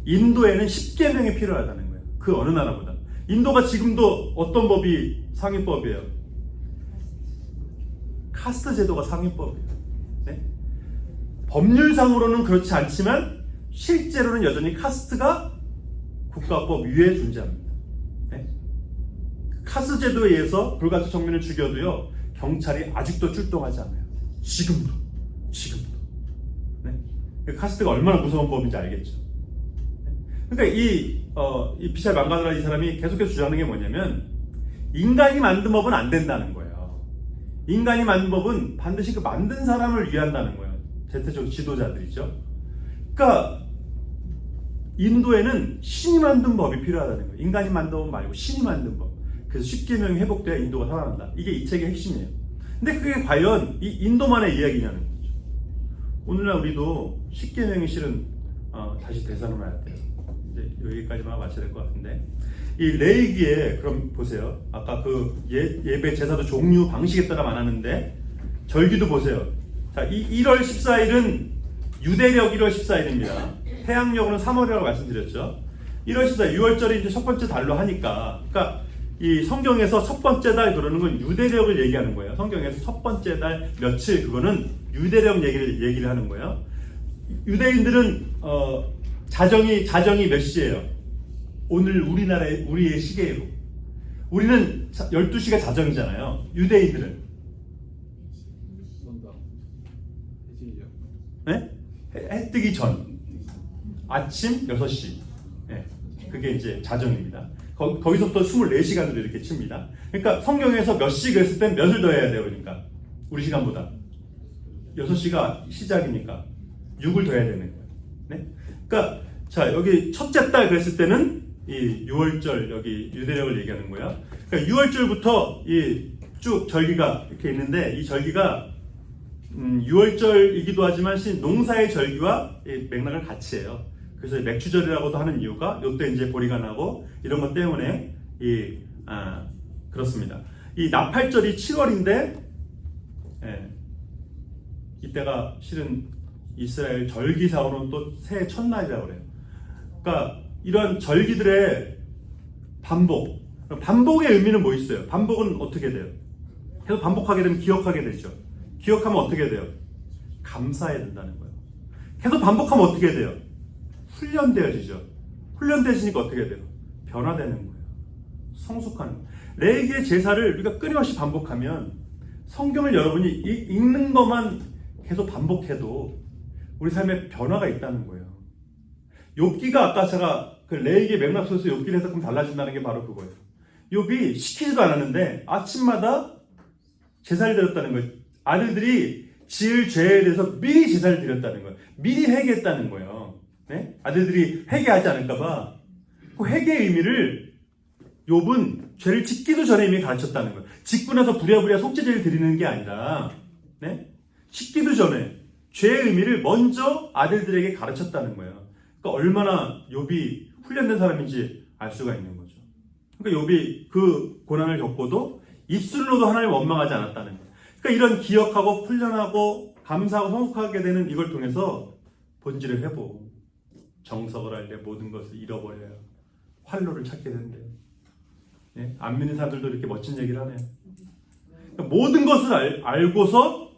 인도에는 십계명이 필요하다는 거예요. 그 어느 나라보다. 인도가 지금도 어떤 법이 상위법이에요? 카스트 제도가 상위법이에요. 네? 법률상으로는 그렇지 않지만 실제로는 여전히 카스트가 국가법 위에 존재합니다. 네? 카스트 제도에 의해서 불가치 청년을 죽여도요 경찰이 아직도 출동하지 않아요. 지금도. 네? 카스트가 얼마나 무서운 법인지 알겠죠. 네? 그러니까 이 비샬 망가드라 이 사람이 계속해서 주장하는 게 뭐냐면 인간이 만든 법은 안 된다는 거예요. 인간이 만든 법은 반드시 그 만든 사람을 위한다는 거예요. 대체적으로 지도자들이죠. 그러니까 인도에는 신이 만든 법이 필요하다는 거예요. 인간이 만든 법 말고 신이 만든 법. 그래서 십계명이 회복돼야 인도가 살아난다. 이게 이 책의 핵심이에요. 근데 그게 과연 이 인도만의 이야기냐는 거죠. 오늘날 우리도 십계명이 실은 다시 되살아나야 돼요. 이제 여기까지만 마쳐야 될 것 같은데 이 레위기에 그럼 보세요. 아까 그 예배 제사도 종류 방식에 따라 많았는데 절기도 보세요. 자, 이 1월 14일은 유대력 1월 14일입니다. 태양력으로는 3월이라고 말씀드렸죠. 1월 14일, 6월절이 이제 첫 번째 달로 하니까, 그러니까 이 성경에서 첫 번째 달 그러는 건 유대력을 얘기하는 거예요. 성경에서 첫 번째 달 며칠 그거는 유대력 얘기를 하는 거예요. 유대인들은 자정이 몇 시예요? 오늘 우리의 시계로. 우리는 12시가 자정이잖아요. 유대인들은 네? 해 뜨기 전 아침 6시. 네. 그게 이제 자정입니다. 거기서부터 24시간으로 이렇게 칩니다. 그러니까 성경에서 몇 시 그랬을 땐 몇을 더 해야 돼요? 그러니까 우리 시간보다 6시가 시작이니까 6을 더 해야 되는 거예요. 네? 그러니까 자, 여기 첫째 달 그랬을 때는 이 6월절 여기 유대력을 얘기하는 거예요. 그러니까 6월절부터 이 쭉 절기가 이렇게 있는데 이 절기가 6월절이기도 하지만 농사의 절기와 맥락을 같이 해요. 그래서 맥추절이라고도 하는 이유가 이때 이제 보리가 나고 이런 것 때문에 그렇습니다. 이 나팔절이 7월인데 이때가 실은 이스라엘 절기상으로는 또 새해 첫날이라고 그래요. 그러니까 이런 절기들의 반복의 의미는 뭐 있어요? 반복은 어떻게 돼요? 계속 반복하게 되면 기억하게 되죠. 기억하면 어떻게 돼요? 감사해야 된다는 거예요. 계속 반복하면 어떻게 돼요? 훈련되어지죠. 훈련되어지니까 어떻게 돼요? 변화되는 거예요. 성숙하는 거예요. 레위기의 제사를 우리가 끊임없이 반복하면 성경을 여러분이 읽는 것만 계속 반복해도 우리 삶에 변화가 있다는 거예요. 욥기가 아까 제가 그 레위기의 맥락 속에서 욥기를 해석하면 달라진다는 게 바로 그거예요. 욥이 시키지도 않았는데 아침마다 제사를 드렸다는 거예요. 아들들이 지을 죄에 대해서 미리 제사를 드렸다는 거예요. 미리 회개했다는 거예요. 네? 아들들이 회개하지 않을까봐 그 회개의 의미를 욥은 죄를 짓기도 전에 이미 가르쳤다는 거예요. 짓고 나서 부랴부랴 속죄제를 드리는 게 아니라 네? 짓기도 전에 죄의 의미를 먼저 아들들에게 가르쳤다는 거예요. 그러니까 얼마나 욥이 훈련된 사람인지 알 수가 있는 거죠. 그러니까 욥이 그 고난을 겪고도 입술로도 하나님을 원망하지 않았다는 거예요. 그러니까 이런 기억하고 훈련하고 감사하고 성숙하게 되는 이걸 통해서 본질을 회복, 정석을 알되 모든 것을 잃어버려요. 활로를 찾게 된대요. 예? 안 믿는 사람들도 이렇게 멋진 얘기를 하네요. 그러니까 모든 것을 알고서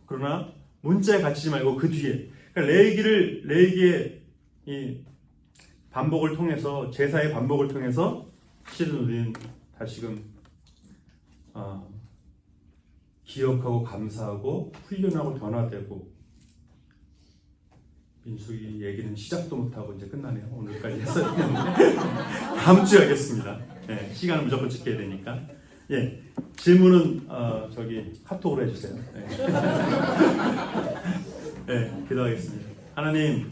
그러나 문자에 갇히지 말고 그 뒤에 그러니까 레위기의 이 반복을 통해서 제사의 반복을 통해서 실은 우리는 다시금 기억하고 감사하고 훈련하고 변화되고 민수기 얘기는 시작도 못하고 이제 끝나네요. 오늘까지 했어야 되는데 다음 주에 하겠습니다. 네, 시간을 무조건 지켜야 되니까. 예, 질문은 저기 카톡으로 해주세요. 네. 네, 기도하겠습니다. 하나님,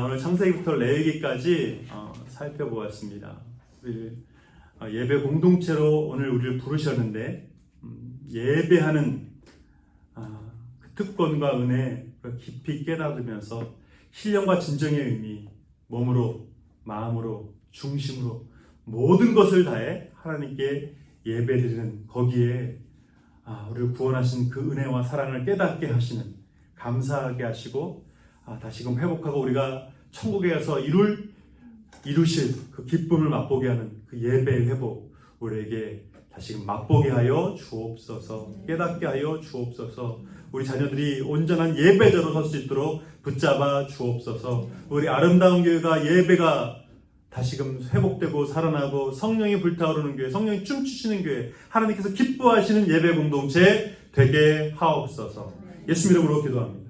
오늘 창세기부터 레위기까지 살펴보았습니다. 우리 예배 공동체로 오늘 우리를 부르셨는데 예배하는 그 특권과 은혜를 깊이 깨달으면서 신령과 진정의 의미, 몸으로, 마음으로, 중심으로 모든 것을 다해 하나님께 예배드리는 거기에 우리를 구원하신 그 은혜와 사랑을 깨닫게 하시는, 감사하게 하시고 다시금 회복하고 우리가 천국에 가서 이루실 그 기쁨을 맛보게 하는 그 예배의 회복, 우리에게 다시금 맛보게 하여 주옵소서. 깨닫게 하여 주옵소서. 우리 자녀들이 온전한 예배자로 설 수 있도록 붙잡아 주옵소서. 우리 아름다운 교회가 예배가 다시금 회복되고 살아나고 성령이 불타오르는 교회, 성령이 춤추시는 교회, 하나님께서 기뻐하시는 예배 공동체 되게 하옵소서. 예수님 이름으로 기도합니다.